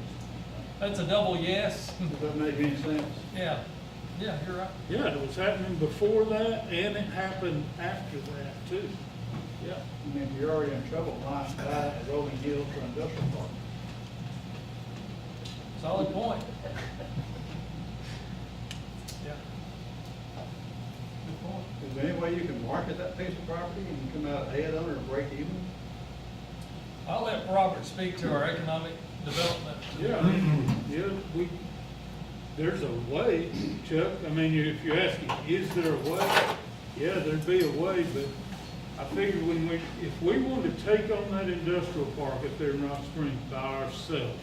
That's a double yes. Does that make any sense? Yeah, you're right. Yeah, it was happening before that, and it happened after that, too. Yeah. I mean, if you're already in trouble, why buy a rolling hill for an industrial park? Solid point. Yeah. Good point. Is there any way you can market that piece of property and come out ahead on it or break even? I'll let Robert speak to our economic development. Yeah, there's a way, Chuck. I mean, if you're asking, is there a way? Yeah, there'd be a way, but I figured if we wanted to take on that industrial park up there in Rock Springs by ourselves,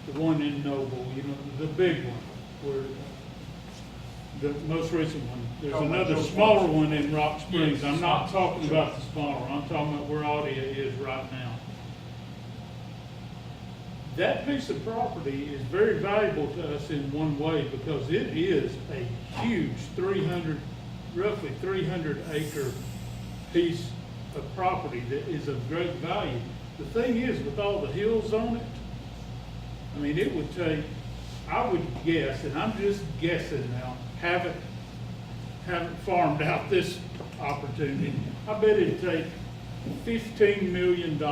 the one in Noble, the big one, where the most recent one, there's another smaller one in Rock Springs. I'm not talking about the smaller one, I'm talking about where Audia is right now. That piece of property is very valuable to us in one way, because it is a huge roughly 300 acre piece of property that is of great value. The thing is, with all the hills on it, I mean, it would take, I would guess, and I'm just guessing now, haven't farmed out this opportunity, I bet it'd take $15 million to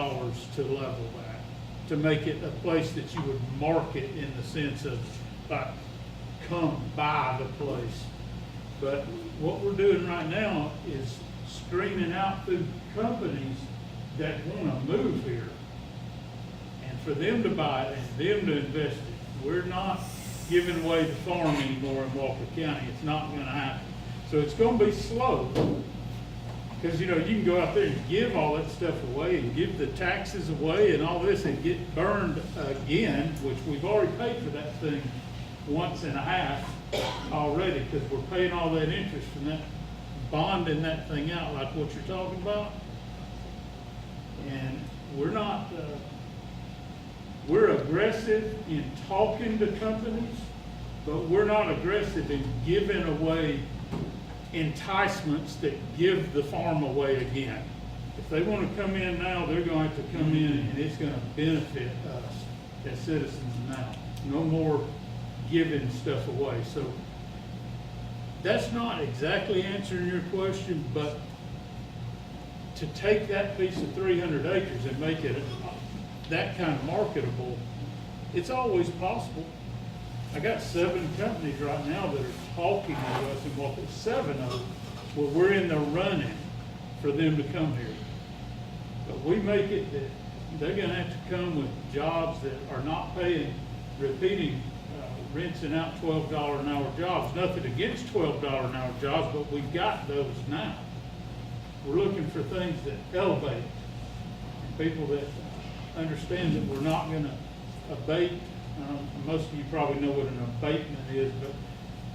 level that, to make it a place that you would market in the sense of, like, come buy the place. But what we're doing right now is screaming out through companies that wanna move here. And for them to buy it and them to invest it. We're not giving away the farm anymore in Walker County. It's not gonna happen. So it's gonna be slow. Because, you know, you can go out there and give all that stuff away and give the taxes away and all this and get burned again, which we've already paid for that thing once and a half already, because we're paying all that interest from that, bonding that thing out like what you're talking about. And we're not, we're aggressive in talking to companies, but we're not aggressive in giving away enticements that give the farm away again. If they want to come in now, they're going to have to come in and it's going to benefit us as citizens now. No more giving stuff away. So that's not exactly answering your question, but to take that piece of 300 acres and make it that kind of marketable, it's always possible. I got 7 companies right now that are talking to us and Walker, 7 of them, where we're in the running for them to come here. But we make it that they're gonna have to come with jobs that are not paying, repeating, rinsing out $12 an hour jobs. Nothing against $12 an hour jobs, but we've got those now. We're looking for things that elevate, and people that understand that we're not gonna abate. Most of you probably know what an abatement is, but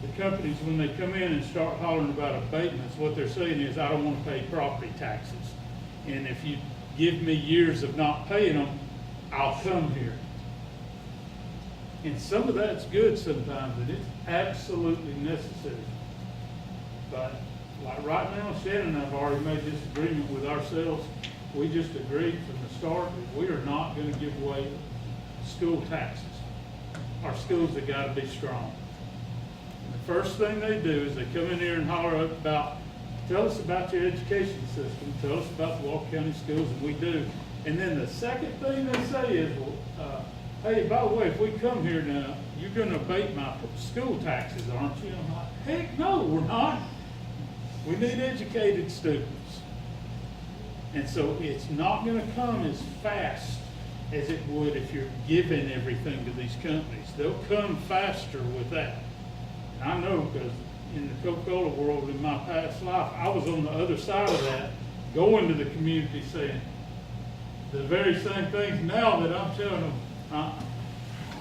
the companies, when they come in and start hollering about abatements, what they're saying is, I don't want to pay property taxes. And if you give me years of not paying them, I'll come here. And some of that's good sometimes, and it's absolutely necessary. But like right now, Shannon and I have already made this agreement with ourselves. We just agreed from the start that we are not going to give away school taxes. Our schools have got to be strong. And the first thing they do is they come in here and holler about, tell us about your education system, tell us about the Walker County schools, and we do. And then the second thing they say is, well, hey, by the way, if we come here now, you're going to abate my school taxes, aren't you? I'm like, heck no, we're not. We need educated students. And so it's not going to come as fast as it would if you're giving everything to these companies. They'll come faster with that. And I know, because in the Coca-Cola world in my past life, I was on the other side of that, going to the community saying the very same things now that I'm telling them,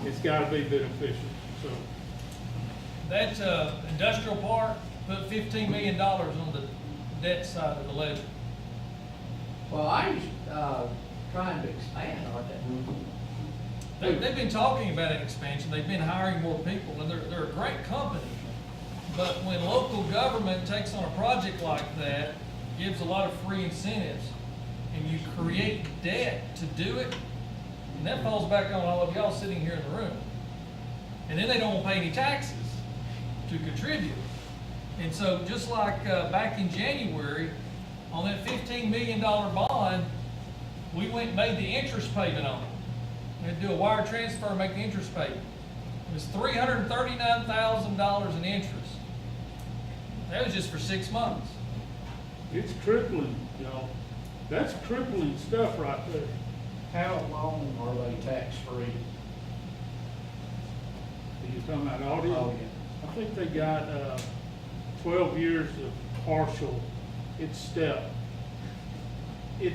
it's got to be beneficial. So That industrial park put $15 million on the debt side of the ledger. Well, I was trying to expand, aren't they? They've been talking about an expansion, they've been hiring more people, and they're a great company. But when local government takes on a project like that, gives a lot of free incentives, and you create debt to do it, and that falls back on all of y'all sitting here in the room. And then they don't pay any taxes to contribute. And so just like back in January, on that $15 million bond, we went and made the interest payment on it. We had to do a wire transfer and make the interest payment. It was $339,000 in interest. That was just for 6 months. it's crippling, y'all. That's crippling stuff right there. How long are they tax-free? Are you talking about audio? Oh, yeah. I think they got 12 years of partial. It's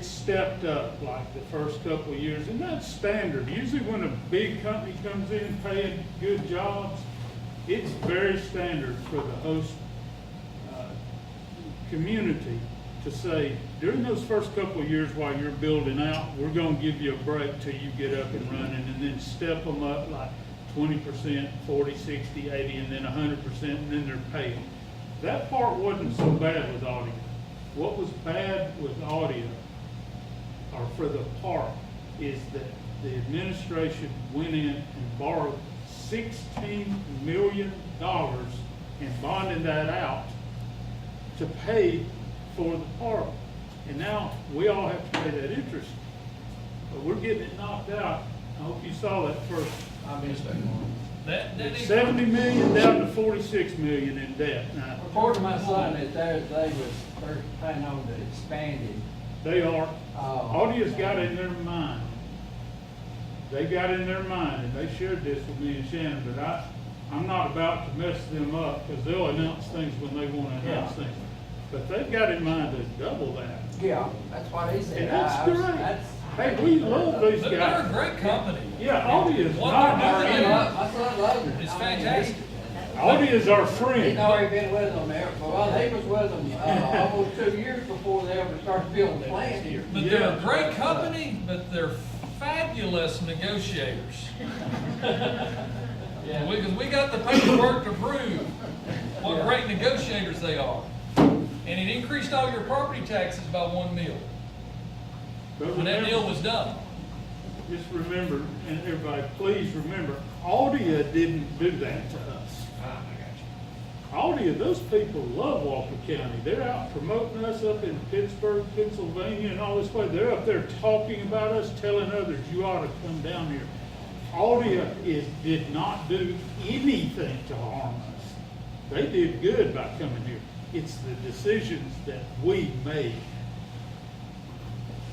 stepped up like the first couple of years, and that's standard. Usually when a big company comes in paying good jobs, it's very standard for the host community to say, during those first couple of years while you're building out, we're going to give you a break till you get up and running, and then step them up like 20%, 40, 60, 80, and then 100%, and then they're paying. That part wasn't so bad with audio. What was bad with audio, or for the park, is that the administration went in and borrowed $16 million and bonded that out to pay for the park. And now we all have to pay that interest. But we're getting it knocked out. I hope you saw that first. I missed that one. That It's is- 70 million down to 46 million in debt now. According to my son, that they're planning on to expanding. They are. Oh. Audia's got in their mind. They got in their mind, and they shared this with me and Shannon, but I'm not about to mess them up, because they'll announce things when they want to announce Yeah. things. But they've got in mind to double that. Yeah, that's what he said. And that's I was- great. that's- Hey, we love these They're a guys. great company. Yeah, Audia's What not they're our doing enemy. My son loves it. It's I mean, fantastic. Audia's our He's friend. already been with them there, well, he was with them, almost 2 years before they ever started building the plant here. But they're a great company, but they're fabulous negotiators. Yeah. Because we got the paperwork to prove what great negotiators they are. And it increased all your property taxes by 1 mil But when that remember- deal was done. Just remember, and everybody, please remember, Audia didn't do that to us. Audia, those people love Walker County. They're out promoting us up in Pittsburgh, Pennsylvania, and all this way. They're up there talking about us, telling others, you ought to come down here. Audia did not do anything to harm us. They did good by coming here. It's the decisions that we made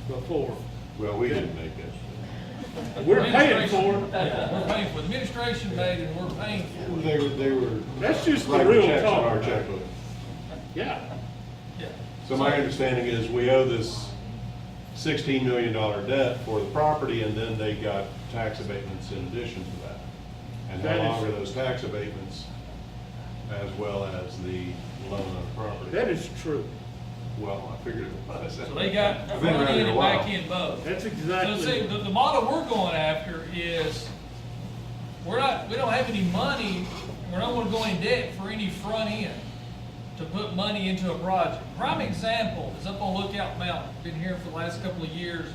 before. Well, we didn't make it. We're paying for it. Yeah, we're paying for it. Administration made it, and we're paying for it. They were. That's just the writing real checks on talk. our checkbook. Yeah. Yeah. So my understanding is we owe this $16 million debt for the property, and then they got tax abatements in addition to that. And That how is- long are those tax abatements as well as the loan on the property? That is true. Well, I figured it was. So they got I've been front around end here a and while. back end both. That's So exactly. see, the model we're going after is, we don't have any money, and we're not gonna go in debt for any front end to put money into a project. Prime example is up on Lookout Mountain. Been here for the last couple of years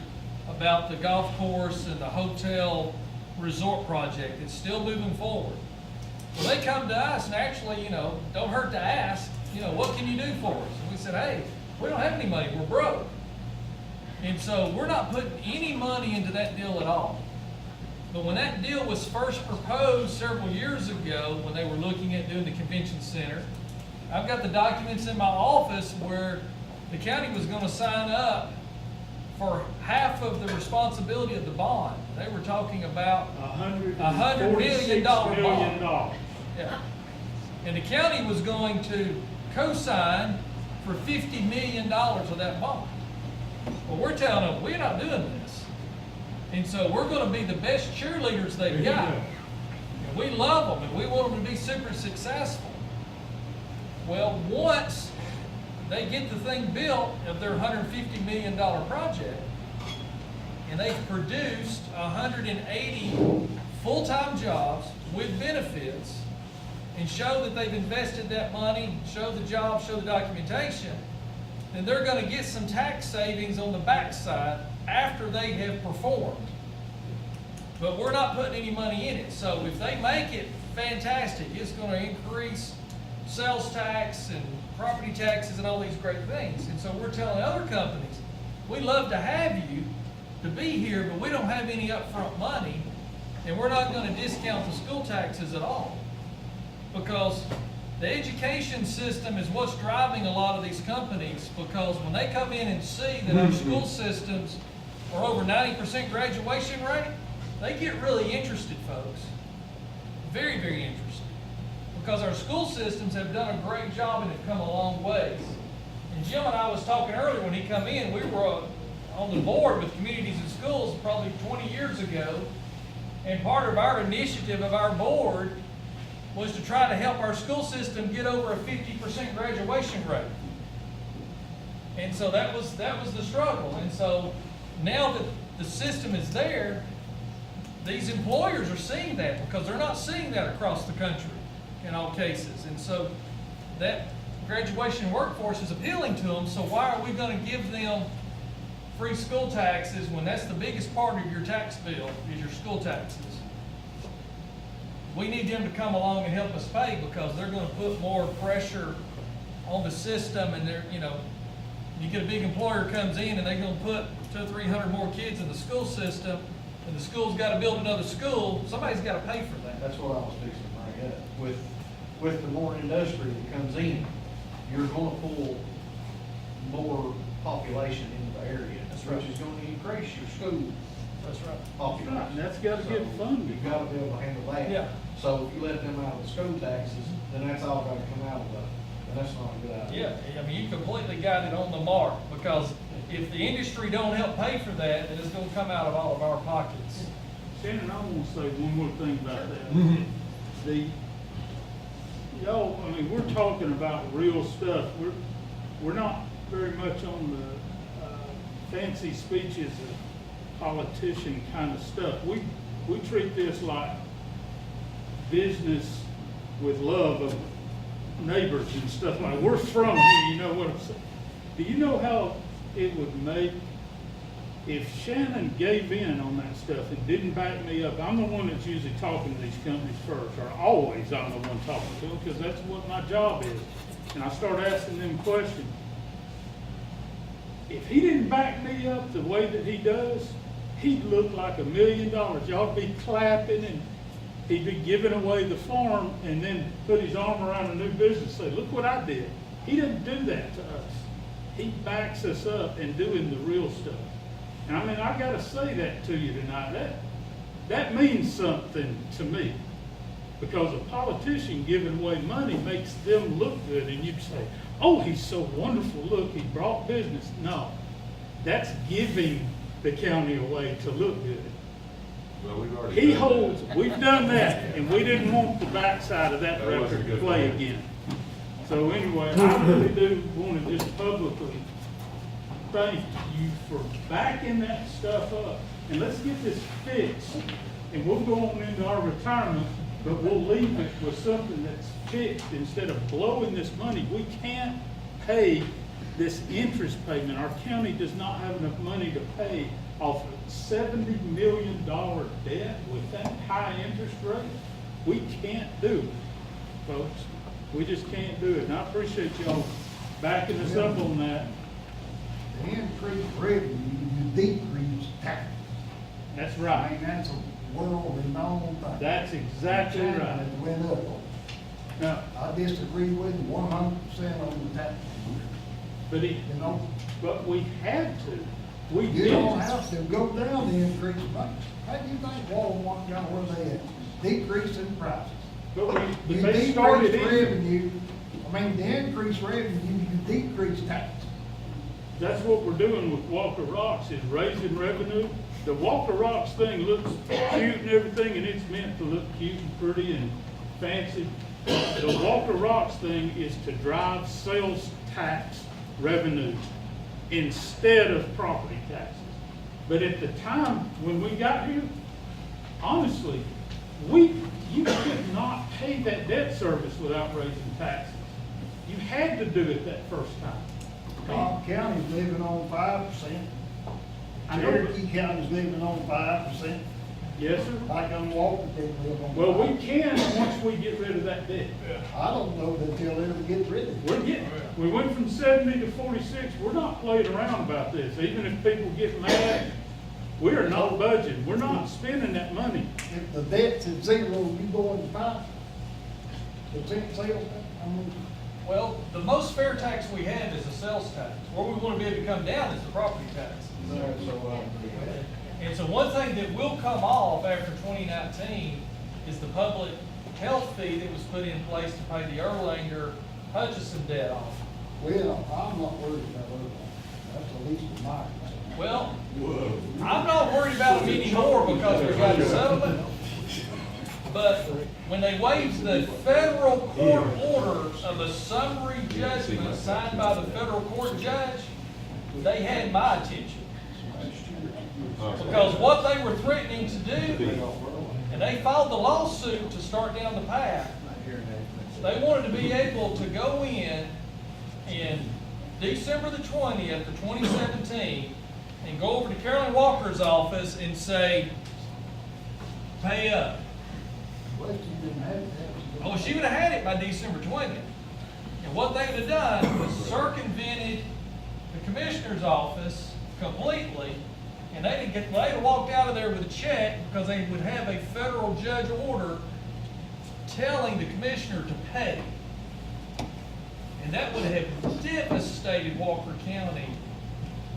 about the golf course and the hotel resort project. It's still moving forward. Well, they come to us and actually, don't hurt to ask, what can you do for us? And we said, hey, we don't have any money, we're broke. And so we're not putting any money into that deal at all. But when that deal was first proposed several years ago, when they were looking at doing the convention center, I've got the documents in my office where the county was gonna sign up for half of the responsibility of the bond. They were talking about $146 million million. Yeah. And the county was going to co-sign for $50 million of that bond. Well, we're telling them, we're not doing this. And so we're gonna be the best cheerleaders they've got. And we love them, and we want them to be super successful. Well, once they get the thing built of their $150 million project, and they've produced 180 full-time jobs with benefits, and show that they've invested that money, show the jobs, show the documentation, then they're gonna get some tax savings on the backside after they have performed. But we're not putting any money in it. So if they make it, fantastic. It's gonna increase sales tax and property taxes and all these great things. And so we're telling other companies, we'd love to have you to be here, but we don't have any upfront money, and we're not gonna discount the school taxes at all. Because the education system is what's driving a lot of these companies, because when they come in and see that our school systems are over 90% graduation rate, they get really interested, folks. Very, very interested. Because our school systems have done a great job and have come a long ways. And Jim and I was talking earlier when he come in, we were on the board with Communities and Schools probably 20 years ago. And part of our initiative of our board was to try to help our school system get over a 50% graduation rate. And so that was the struggle. And so now that the system is there, these employers are seeing that, because they're not seeing that across the country in all cases. And so that graduation workforce is appealing to them, so why are we gonna give them free school taxes when that's the biggest part of your tax bill, is your school taxes? We need them to come along and help us pay, because they're gonna put more pressure on the system, and they're, you get a big employer comes in and they're gonna put 200 or 300 more kids in the school system, and the school's gotta build another school, somebody's gotta pay for that. That's what I was fixing to bring up. With the more industry that comes in, you're gonna pull more population into the area. That's right. Which is gonna increase your school That's right. population. And that's gotta get funded. You've gotta be able to handle that. Yeah. So if you let them out of the school taxes, then that's all gotta come out of that, and that's not a good idea. Yeah, I mean, you completely got it on the mark, because if the industry don't help pay for that, then it's gonna come out of all of our pockets. Shannon, I want to say one more thing about that. Y'all, I mean, we're talking about real stuff. We're not very much on the fancy speeches of politician kind of stuff. We treat this like business with love of neighbors and stuff like, we're from here, you know what I'm saying? Do you know how it would make if Shannon gave in on that stuff and didn't back me up? I'm the one that's usually talking to these companies first, or always I'm the one talking to them, because that's what my job is. And I start asking them questions. If he didn't back me up the way that he does, he'd look like $1 million. Y'all be clapping, and he'd be giving away the farm, and then put his arm around a new business and say, look what I did. He didn't do that to us. He backs us up and doing the real stuff. And I mean, I gotta say that to you tonight. That means something to me. Because a politician giving away money makes them look good, and you'd say, oh, he's so wonderful, look, he brought business. No, that's giving the county away to look good. Well, we've already He done that. holds, we've done that, and we didn't want the backside of that That wasn't record to good play for him. again. So anyway, I really do want to just publicly thank you for backing that stuff up. And let's get this fixed, and we'll go on into our retirement, but we'll leave it with something that's fixed instead of blowing this money. We can't pay this interest payment. Our county does not have enough money to pay off a $70 million debt with that high interest rate. We can't do it, folks. We just can't do it. And I appreciate y'all backing us up on that. The increased revenue, you decrease taxes. That's I right. mean, that's a world-renowned thing. That's exactly China right. has went up. Now, I disagree with you 100% on the tax. but You know, we had to. We you did. don't have to go down the increase rate. How do you think Walmart got where they at? Decreasing prices. But You they started decrease in. revenue, I mean, the increased revenue, you decrease taxes. That's what we're doing with Walker Rocks, is raising revenue. The Walker Rocks thing looks cute and everything, and it's meant to look cute and pretty and fancy. The Walker Rocks thing is to drive sales tax revenue instead of property taxes. But at the time when we got here, honestly, you could not pay that debt service without raising taxes. You had to do it that first time. Cobb County's living on 5%. I know, but- Cherokee County's living on 5%. Yes, sir. Like on Walker, they live on 5%. Well, we can once we get rid of that debt. I don't know that they'll ever get rid of it. We're getting, we went from 70 to 46. We're not playing around about this. Even if people get mad, we are not budgeting. We're not spending that money. If the debt's at zero, you go into 5%. It's in sales, I mean, Well, the most fair tax we have is the sales tax. Where we want to be able to come down is the property tax. And so one thing that will come off after 2019 is the public health fee that was put in place to pay the Erlanger Hutchison debt off. well, I'm not worried about that. That's the least of mine. Well, I'm not worried about them anymore because we got a settlement. But when they waived the federal court order of a summary judgment signed by the federal court judge, they had my attention. Because what they were threatening to do, and they filed the lawsuit to start down the path, they wanted to be able to go in December the 20th of 2017 and go over to Carolyn Walker's office and say, pay up. Well, you didn't have that. Oh, she would have had it by December 20th. And what they would have done was circumvented the commissioner's office completely And they'd have walked out of there with a check because they would have a federal judge order telling the commissioner to pay. And that would have devastated Walker County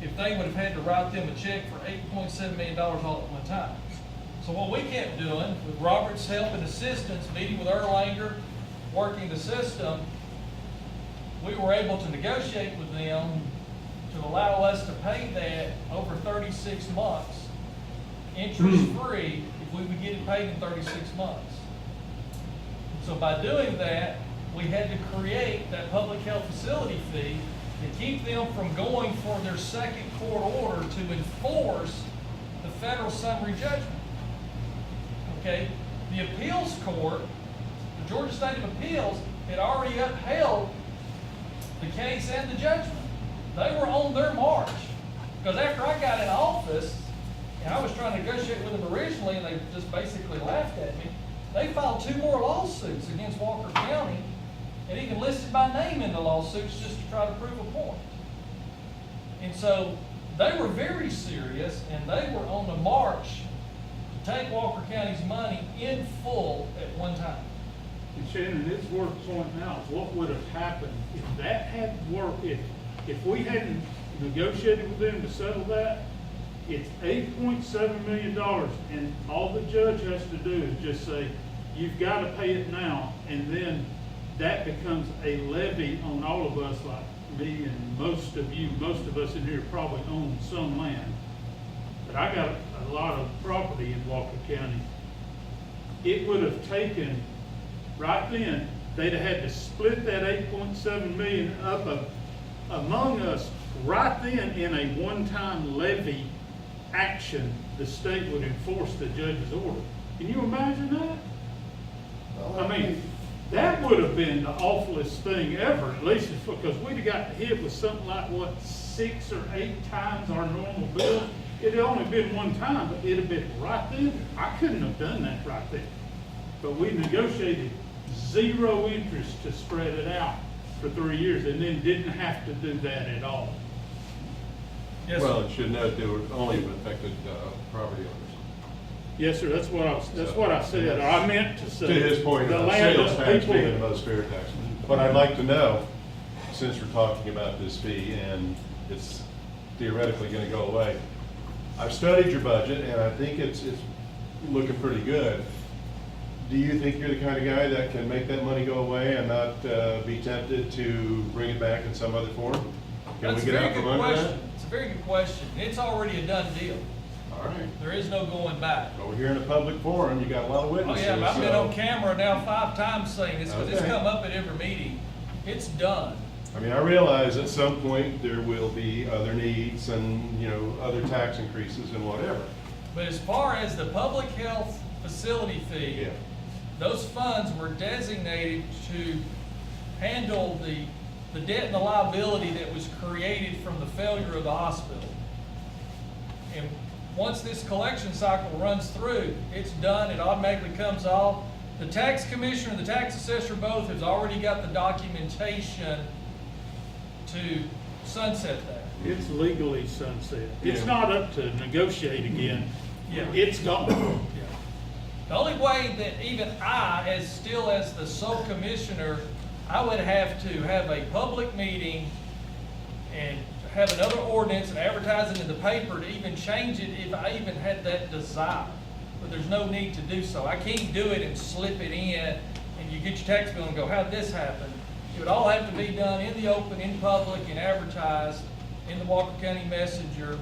if they would have had to write them a check for $8.7 million all at one time. So what we kept doing, with Robert's help and assistance, meeting with Erlanger, working the system, we were able to negotiate with them to allow us to pay that over 36 months, interest-free, if we would get it paid in 36 months. So by doing that, we had to create that public health facility fee to keep them from going for their second court order to enforce the federal summary judgment. Okay? The appeals court, the Georgia State of Appeals, had already upheld the case and the judgment. They were on their march. Because after I got in office, and I was trying to negotiate with them originally, and they just basically laughed at me, they filed 2 more lawsuits against Walker County, and even listed my name in the lawsuits just to try to prove a point. And so they were very serious, and they were on the march to take Walker County's money in full at one time. And Shannon, it's worth pointing out what would have happened if that had worked, if we hadn't negotiated with them to settle that. It's $8.7 million, and all the judge has to do is just say, you've got to pay it now, and then that becomes a levy on all of us, like me and most of us in here probably own some land. But I got a lot of property in Walker County. It would have taken, right then, they'd have had to split that $8.7 million up among us right then in a one-time levy action. The state would enforce the judge's order. Can you imagine that? I mean, that would have been the awfulest thing ever, at least because we'd have got hit with something like, what, 6 or 8 times our normal bill. It had only been one time, but it'd have been right then. I couldn't have done that right then. But we negotiated 0 interest to spread it out for 3 years, and then didn't have to do that at all. Yes, Well, sir. it should note they were only affected property owners. Yes, sir, that's what I said, or I meant to say. To his point The about land sales of tax people- being the most fair tax. But I'd like to know, since we're talking about this fee and it's theoretically gonna go away, I've studied your budget and I think it's looking pretty good. Do you think you're the kind of guy that can make that money go away and not be tempted to bring it back in some other form? Can we That's a get very out good from under that? question. It's a very good question. It's already a done deal. All right. There is no going back. Well, we're here in a public forum, you got a lot of Oh, witnesses. yeah, I've been so- on camera now 5 times saying this, because it's Okay. come up at every meeting. It's done. I mean, I realize at some point there will be other needs and, other tax increases and whatever. But as far as the public health facility fee, Yeah. those funds were designated to handle the debt and the liability that was created from the failure of the hospital. And once this collection cycle runs through, it's done, it automatically comes off. The tax commissioner and the tax assessor both has already got the documentation to sunset that. It's legally sunset. It's Yeah. not up to negotiate again. Yeah. It's gone. Yeah. The only way that even I, as the sole commissioner, I would have to have a public meeting and have another ordinance and advertise it in the paper to even change it if I even had that desire. But there's no need to do so. I can't do it and slip it in and you get your tax bill and go, how'd this happen? It would all have to be done in the open, in public, and advertised in the Walker County Messenger.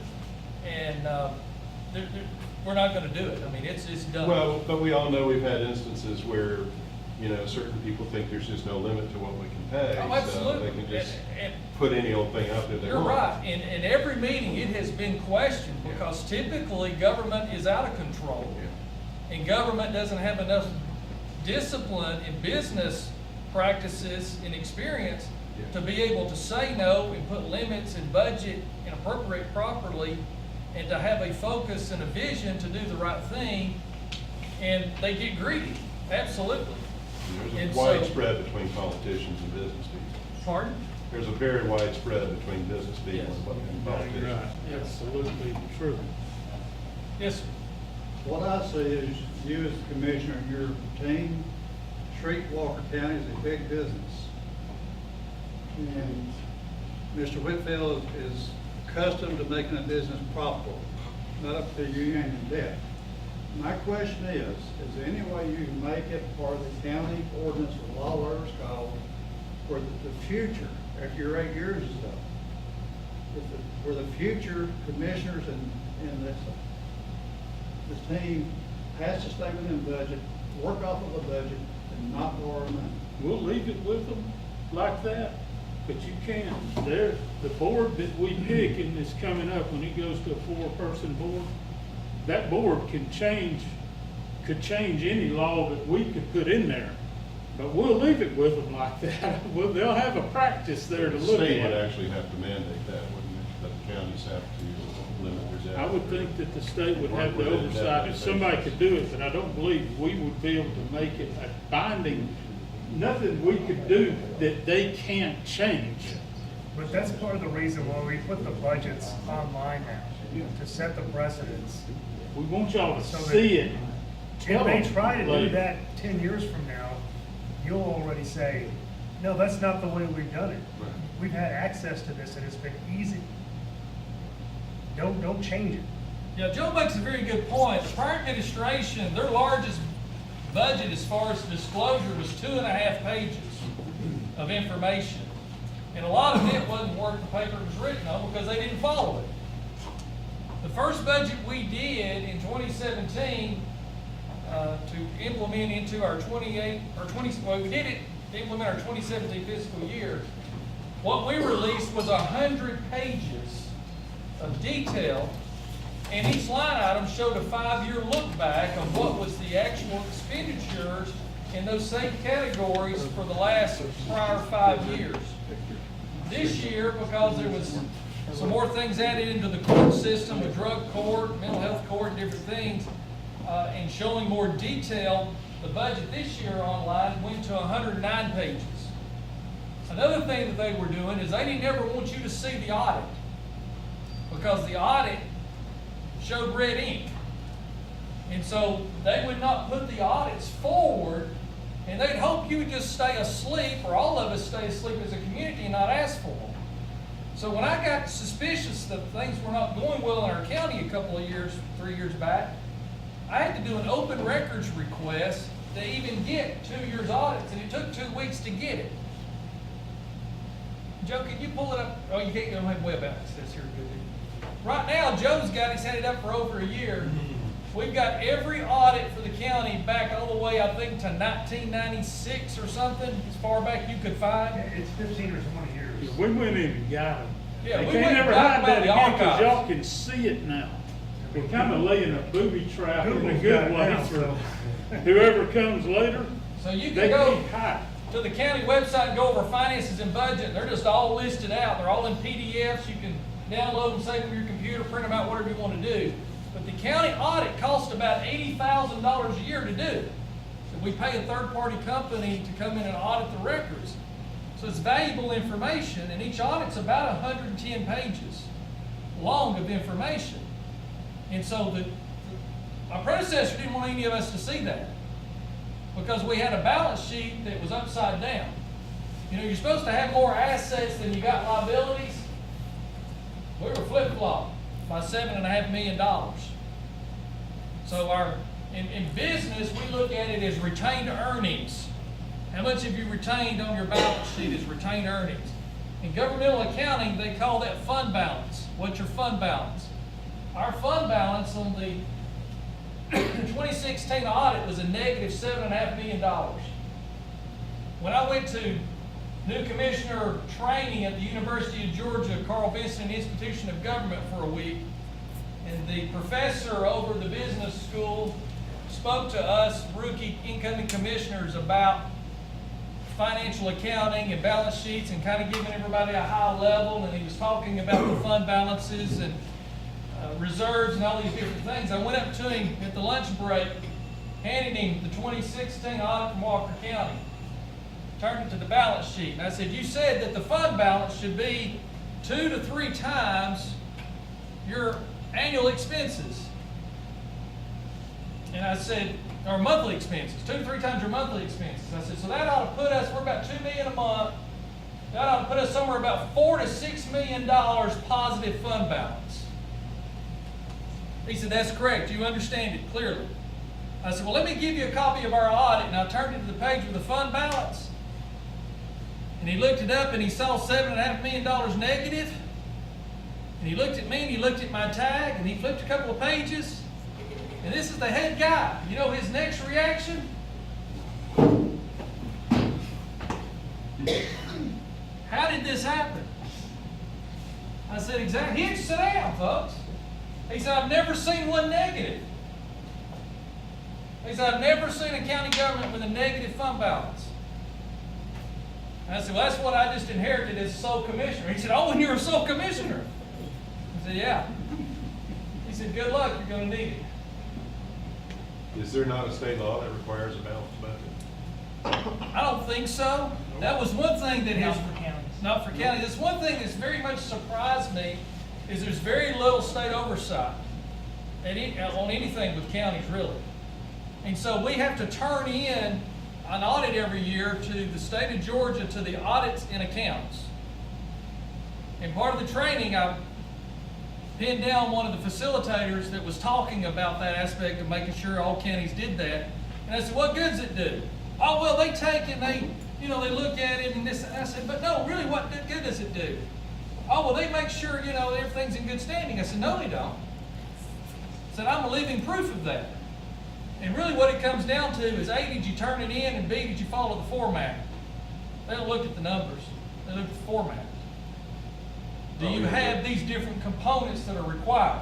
And we're not gonna do it. I mean, it's done. Well, but we all know we've had instances where, certain people think there's just no limit to what we can pay. Oh, So absolutely. they can just And- put any old thing up if they You're want. right. In every meeting, it has been questioned because typically government is out of control. Yeah. And government doesn't have enough discipline in business practices and experience Yeah. to be able to say no and put limits and budget and appropriate properly and to have a focus and a vision to do the right thing. And they get greedy. Absolutely. There's And a so- wide spread between politicians and business people. Pardon? There's a very wide spread between business people Yes. and politicians. Right. Absolutely true. Yes, sir. What I see is you as a commissioner and your team treat Walker County as a big business. And Mr. Whitfield is accustomed to making a business profitable, not up to you and in debt. My question is there any way you can make it part of the county ordinance or law, whatever it's called, for the future, after your 8 years is up, for the future commissioners and this team has to stay within budget, work off of a budget, and not borrow money? We'll leave it with them like that, but you can't. The board that we pick and is coming up, when it goes to a 4-person board, that board could change any law that we could put in there. But we'll leave it with them like that. Well, they'll have a practice there to The look state would at. actually have to mandate that, wouldn't it? That the counties have to limit their debt. I would think that the state would have the oversight if somebody could do it, but I don't believe we would be able to make it a binding, nothing we could do that they can't change. But that's part of the reason why we put the budgets online now, to set the precedents. We want y'all to So that see it. If they try to do Later. that 10 years from now, you'll already say, no, that's not the way we've done it. We've had access to this and it's been easy. Don't change it. Yeah, Joe makes a very good point. The prior administration, their largest budget as far as disclosure was 2.5 pages of information. And a lot of it wasn't worth the paper it was written on because they didn't follow it. The first budget we did in 2017 to implement into our we did it to implement our 2017 fiscal year. What we released was 100 pages of detail, and each line item showed a 5-year look back of what was the actual expenditures in those same categories for the last prior 5 years. This year, because there was some more things added into the court system, the drug court, mental health court, and different things, and showing more detail, the budget this year online went to 109 pages. Another thing that they were doing is they didn't ever want you to see the audit, because the audit showed red ink. And so they would not put the audits forward, and they'd hope you would just stay asleep, or all of us stay asleep as a community and not ask for them. So when I got suspicious that things were not going well in our county a couple of years, 3 years back, I had to do an open records request to even get 2 years audits, and it took 2 weeks to get it. Joe, can you pull it up? Oh, you can't, you don't have web access here. Good. Right now, Joe's got it, had it up for over a year. We've got every audit for the county back all the way, I think, to 1996 or something, as far back you could find. It's 15 or 20 years. We went in and got them. Yeah, They we can't went and never got hide them out that of the again, because archives. y'all can see it now. We're kind of laying a booby trap in a Google's got good it way now, for so. whoever comes later. So you They can go can't hide. to the county website and go over finances and budget. They're just all listed out. They're all in PDFs. You can download them, save them to your computer, print them out, whatever you want to do. But the county audit costs about $80,000 a year to do. So we pay a third-party company to come in and audit the records. So it's valuable information, and each audit's about 110 pages long of information. And so my predecessor didn't want any of us to see that, because we had a balance sheet that was upside down. You know, you're supposed to have more assets than you got liabilities. We were flip-flopped by $7.5 million. So in business, we look at it as retained earnings. How much have you retained on your balance sheet is retained earnings. In governmental accounting, they call that fund balance. What's your fund balance? Our fund balance on the 2016 audit was a negative $7.5 million. When I went to new commissioner training at the University of Georgia, Carl Vinson Institution of Government for a week, and the professor over the business school spoke to us rookie incoming commissioners about financial accounting and balance sheets, and kind of giving everybody a high level, and he was talking about the fund balances and reserves and all these different things. I went up to him at the lunch break, handed him the 2016 audit from Walker County, turned it to the balance sheet, and I said, you said that the fund balance should be 2 to 3 times your annual expenses. And I said, our monthly expenses, 2 to 3 times your monthly expenses. I said, so that ought to put us, we're about $2 million a month. That ought to put us somewhere about $4 to $6 million positive fund balance. He said, that's correct. You understand it clearly. I said, well, let me give you a copy of our audit. And I turned it to the page with the fund balance. And he looked it up and he saw $7.5 million negative. And he looked at me and he looked at my tag and he flipped a couple of pages. And this is the head guy. You know his next reaction? How did this happen? I said, exactly. He had to sit down, folks. He said, I've never seen one negative. He said, I've never seen a county government with a negative fund balance. And I said, well, that's what I just inherited as sole commissioner. He said, oh, and you're a sole commissioner? I said, yeah. He said, good luck, you're going to need it. Is there not a state law that requires a balanced budget? I don't think so. That was one thing that has... Not for counties. Not for counties. That's one thing that's very much surprised me, is there's very little state oversight on anything with counties, really. And so we have to turn in an audit every year to the state of Georgia to the audits and accounts. And part of the training, I pinned down one of the facilitators that was talking about that aspect of making sure all counties did that. And I said, what good does it do? Oh, well, they take it and they look at it and this. And I said, but no, really, what good does it do? Oh, well, they make sure, everything's in good standing. I said, no, they don't. I said, I'm a living proof of that. And really what it comes down to is A, did you turn it in, and B, did you follow the format? They don't look at the numbers. They look at the format. Do you have these different components that are required?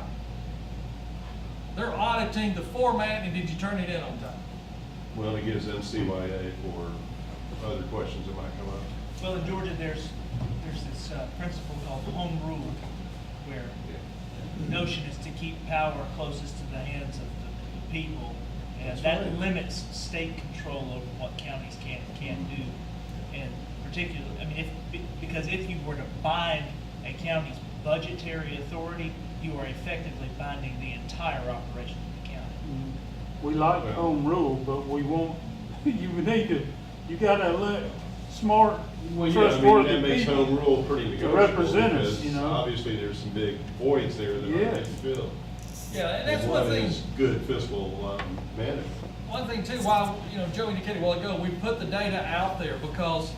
They're auditing the format, and did you turn it in on time? Well, it gives them CYA for other questions that might come up. Well, in Georgia, there's this principle called home rule, where the notion is to keep power closest to the hands of the people, and that limits state control over what counties can and can't do. And particularly, I mean, because if you were to bind a county's budgetary authority, you are effectively binding the entire operation of the county. We like home rule, but we won't, you gotta let smart, trustworthy that makes people home rule pretty to negotiable. represent us, because you know. Obviously, there's some big voids there that are getting filled. Yeah, and that's And one thing. is good fiscal management. One thing too, while Joe indicated a while ago, we put the data out there because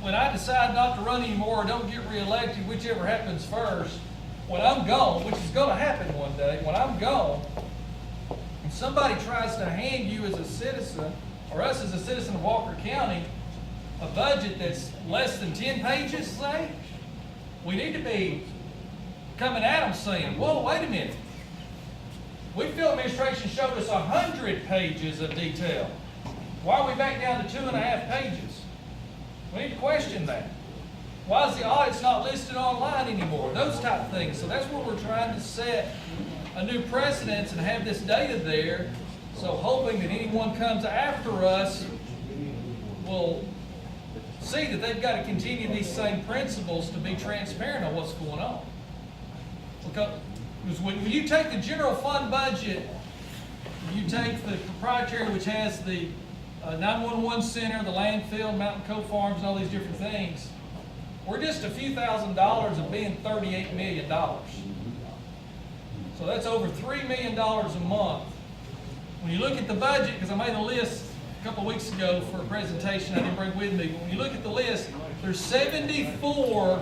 when I decide not to run anymore or don't get reelected, whichever happens first, when I'm gone, which is going to happen one day, when I'm gone, and somebody tries to hand you as a citizen, or us as a citizen of Walker County, a budget that's less than 10 pages, say, we need to be coming at them saying, whoa, wait a minute. Whitfield administration showed us 100 pages of detail. Why are we back down to 2.5 pages? We need to question that. Why is the audits not listed online anymore? Those type of things. So that's where we're trying to set a new precedence and have this data there. So hoping that anyone comes after us will see that they've got to continue these same principles to be transparent on what's going on. Because when you take the general fund budget, you take the proprietary, which has the 911 center, the landfill, Mountain Cove Farms, and all these different things, we're just a few $1,000s of being $38 million. So that's over $3 million a month. When you look at the budget, because I made a list a couple of weeks ago for a presentation I didn't bring with me, but when you look at the list, there's 74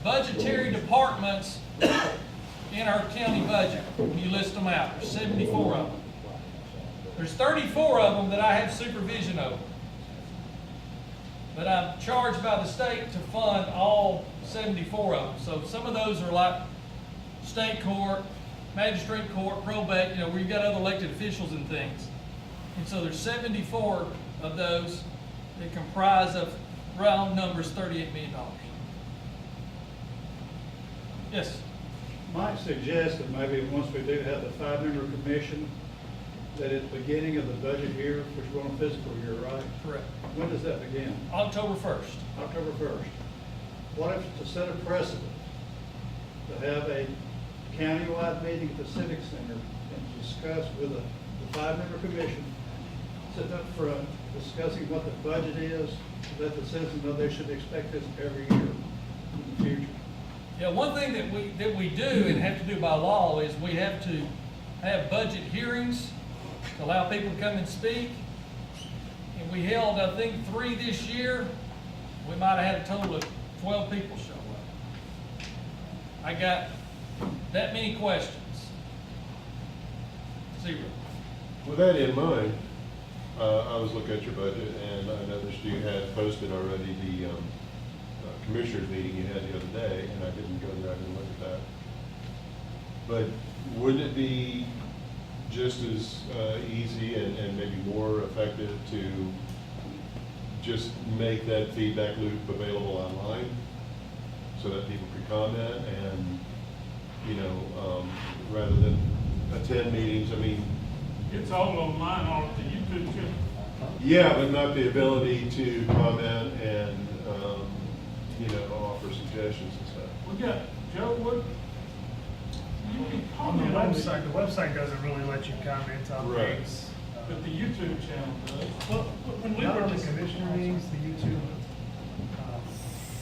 budgetary departments in our county budget. When you list them out, there's 74 of them. There's 34 of them that I have supervision over. But I'm charged by the state to fund all 74 of them. So some of those are like state court, magistrate court, probate, where you've got other elected officials and things. And so there's 74 of those that comprise of round numbers $38 million. Yes? Might suggest that maybe once we do have the 5-member commission, that at the beginning of the budget year, which we're on a fiscal year, right? Correct. When does that begin? October 1st. October 1st. What if, to set a precedent, to have a countywide meeting at the Civic Center and discuss with the five-member commission, sit up front, discussing what the budget is, so that the citizens know they should expect this every year in the future. Yeah, one thing that we do and have to do by law is we have to have budget hearings to allow people to come and speak. And we held, I think, 3 this year. We might have had a total of 12 people show up. I got that many questions. 0. With that in mind, I was looking at your budget, and I noticed you had posted already the commissioners meeting you had the other day, and I didn't go there, I didn't look at that. But wouldn't it be just as easy and maybe more effective to just make that feedback loop available online so that people could comment and, you know, rather than attend meetings? I mean, It's all online on the YouTube channel. yeah, but not the ability to comment and, you know, offer suggestions and stuff. We got, Joe, what? You can On the comment website, the website doesn't really let you comment on Right. things. but the YouTube channel does. Well, when we Not were on the just, commissioner meetings, the YouTube,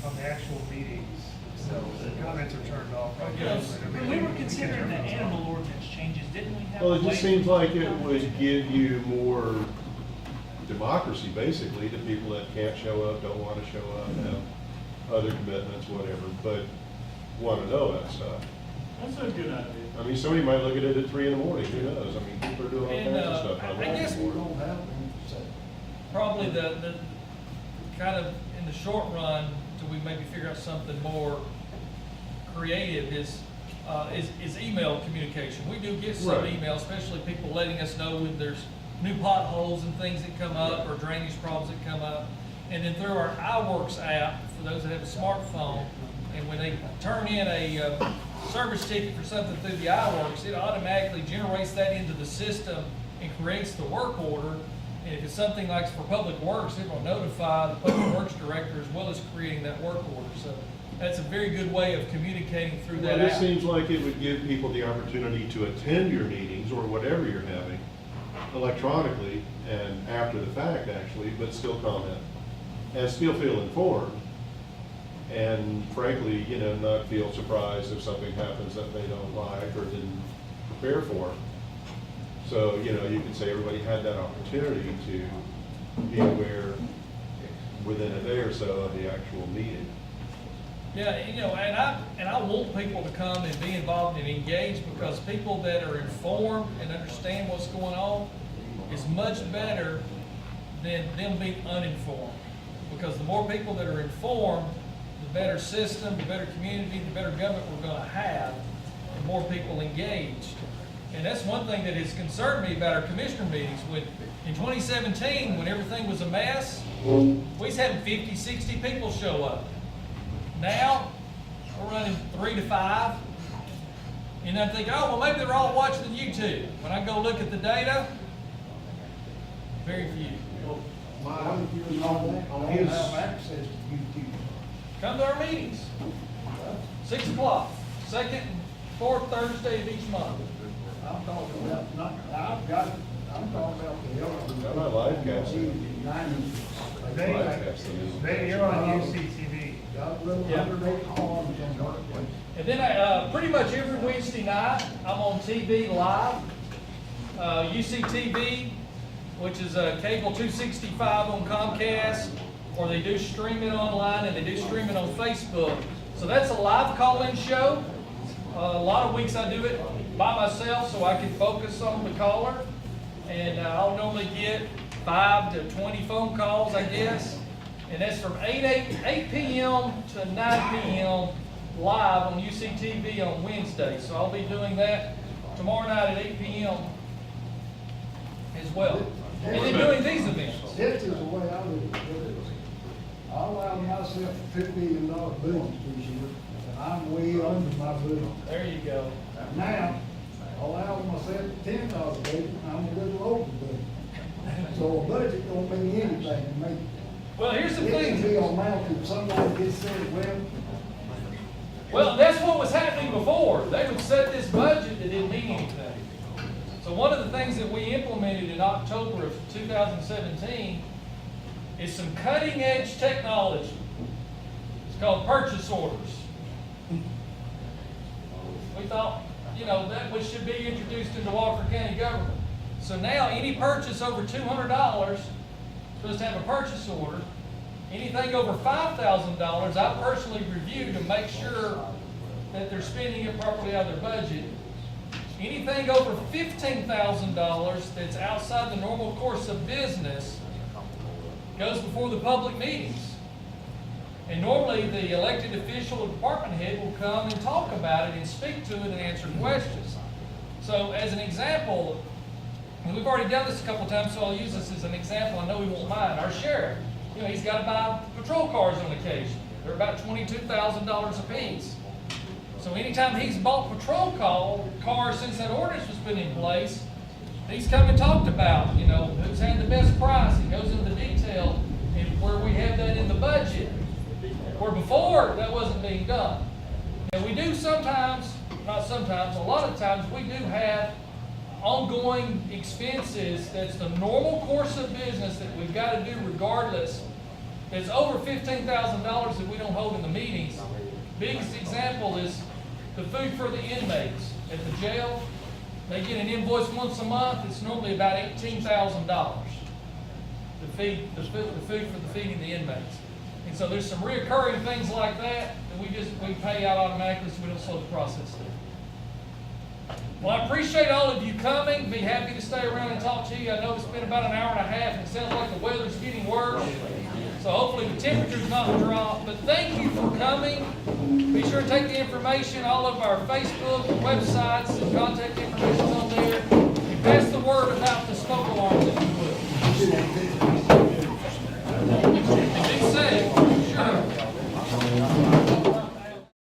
on the actual meetings themselves, the comments are turned off. when we were considering the animal ordinance changes, didn't we have? Well, it a just way- seems like it would give you more democracy, basically, to people that can't show up, don't want to show up, have other commitments, whatever, but want to know that stuff. That's a good idea. I mean, somebody might look at it at 3 in the morning, who knows? I mean, people are doing all And, kinds of stuff. I online guess- anymore. Don't have anything to say. Probably the kind of in the short run, till we maybe figure out something more creative is email communication. We do get some Right. emails, especially people letting us know when there's new potholes and things that come up or drainage problems that come up. And then through our iWorks app, for those that have a smartphone, and when they turn in a service ticket for something through the iWorks, it automatically generates that into the system and creates the work order. And if it's something like for Public Works, it will notify the Public Works Director as well as creating that work order. So that's a very good way of communicating through Well, that this app. seems like it would give people the opportunity to attend your meetings or whatever you're having electronically and after the fact, actually, but still comment and still feel informed. And frankly, you know, not feel surprised if something happens that they don't like or didn't prepare for. So, you know, you can say everybody had that opportunity to be aware within a day or so of the actual meeting. Yeah, you know, and I want people to come and be involved and engaged, because people that are informed and understand what's going on is much better than them being uninformed. Because the more people that are informed, the better system, the better community, the better government we're gonna have, the more people engaged. And that's one thing that has concerned me about our commissioner meetings. When, in 2017, when everything was a mess, we was having 50, 60 people show up. Now, we're running 3 to 5. And I'm thinking, oh, well, maybe they're all watching the YouTube. When I go look at the data, very few. I don't have access to YouTube. Come to our meetings. 6 o'clock, second and fourth Thursday of each month. I'm talking about, not, I've got, I'm talking about the other. I'm not live casting. You're on UCTV. Got a little Yeah. 100-acre farms in North Place. And then pretty much every Wednesday night, I'm on TV live. UCTV, which is cable 265 on Comcast, or they do stream it online and they do stream it on Facebook. So that's a live call-in show. A lot of weeks I do it by myself so I can focus on the caller. And I'll normally get 5 to 20 phone calls, I guess. And that's from 8 p.m. to 9 p.m. live on UCTV on Wednesday. So I'll be doing that tomorrow night at 8 p.m. as well. And then doing these events. This is the way I look at it. I allowed myself a $50 million budget this year, and I'm way under my budget. There you go. Now, I allowed myself a $10 budget, and I'm a little over budget. So a budget don't mean anything to me. Well, here's the It can thing. be on mountain, somebody gets said, Well, that's what was happening before. They would set this budget that didn't mean anything. So one of the things that we implemented in October of 2017 is some cutting edge technology. It's called purchase orders. We thought, that should be introduced into Walker County government. So now any purchase over $200 is supposed to have a purchase order. Anything over $5,000, I personally review to make sure that they're spending it properly out of their budget. Anything over $15,000 that's outside the normal course of business goes before the public meetings. And normally the elected official or department head will come and talk about it and speak to it and answer questions. So as an example, and we've already done this a couple of times, so I'll use this as an example. I know we won't mind. Our sheriff, he's got to buy patrol cars on occasion. They're about $22,000 a piece. So anytime he's bought patrol cars since that ordinance was put in place, he's come and talked about, who's had the best price. He goes into the detail and where we have that in the budget. Where before that wasn't being done. And we do sometimes, not sometimes, a lot of times we do have ongoing expenses that's the normal course of business that we've got to do regardless. That's over $15,000 that we don't hold in the meetings. Biggest example is the food for the inmates at the jail. They get an invoice once a month. It's normally about $18,000 to feed the food for the feeding the inmates. And so there's some reoccurring things like that we pay out automatically so we don't slow the process down. Well, I appreciate all of you coming. Be happy to stay around and talk to you. I know it's been about an hour and a half, and it sounds like the weather's getting worse. So hopefully the temperature's not dropped. But thank you for coming. Be sure to take the information, all of our Facebook, websites, and contact information on there.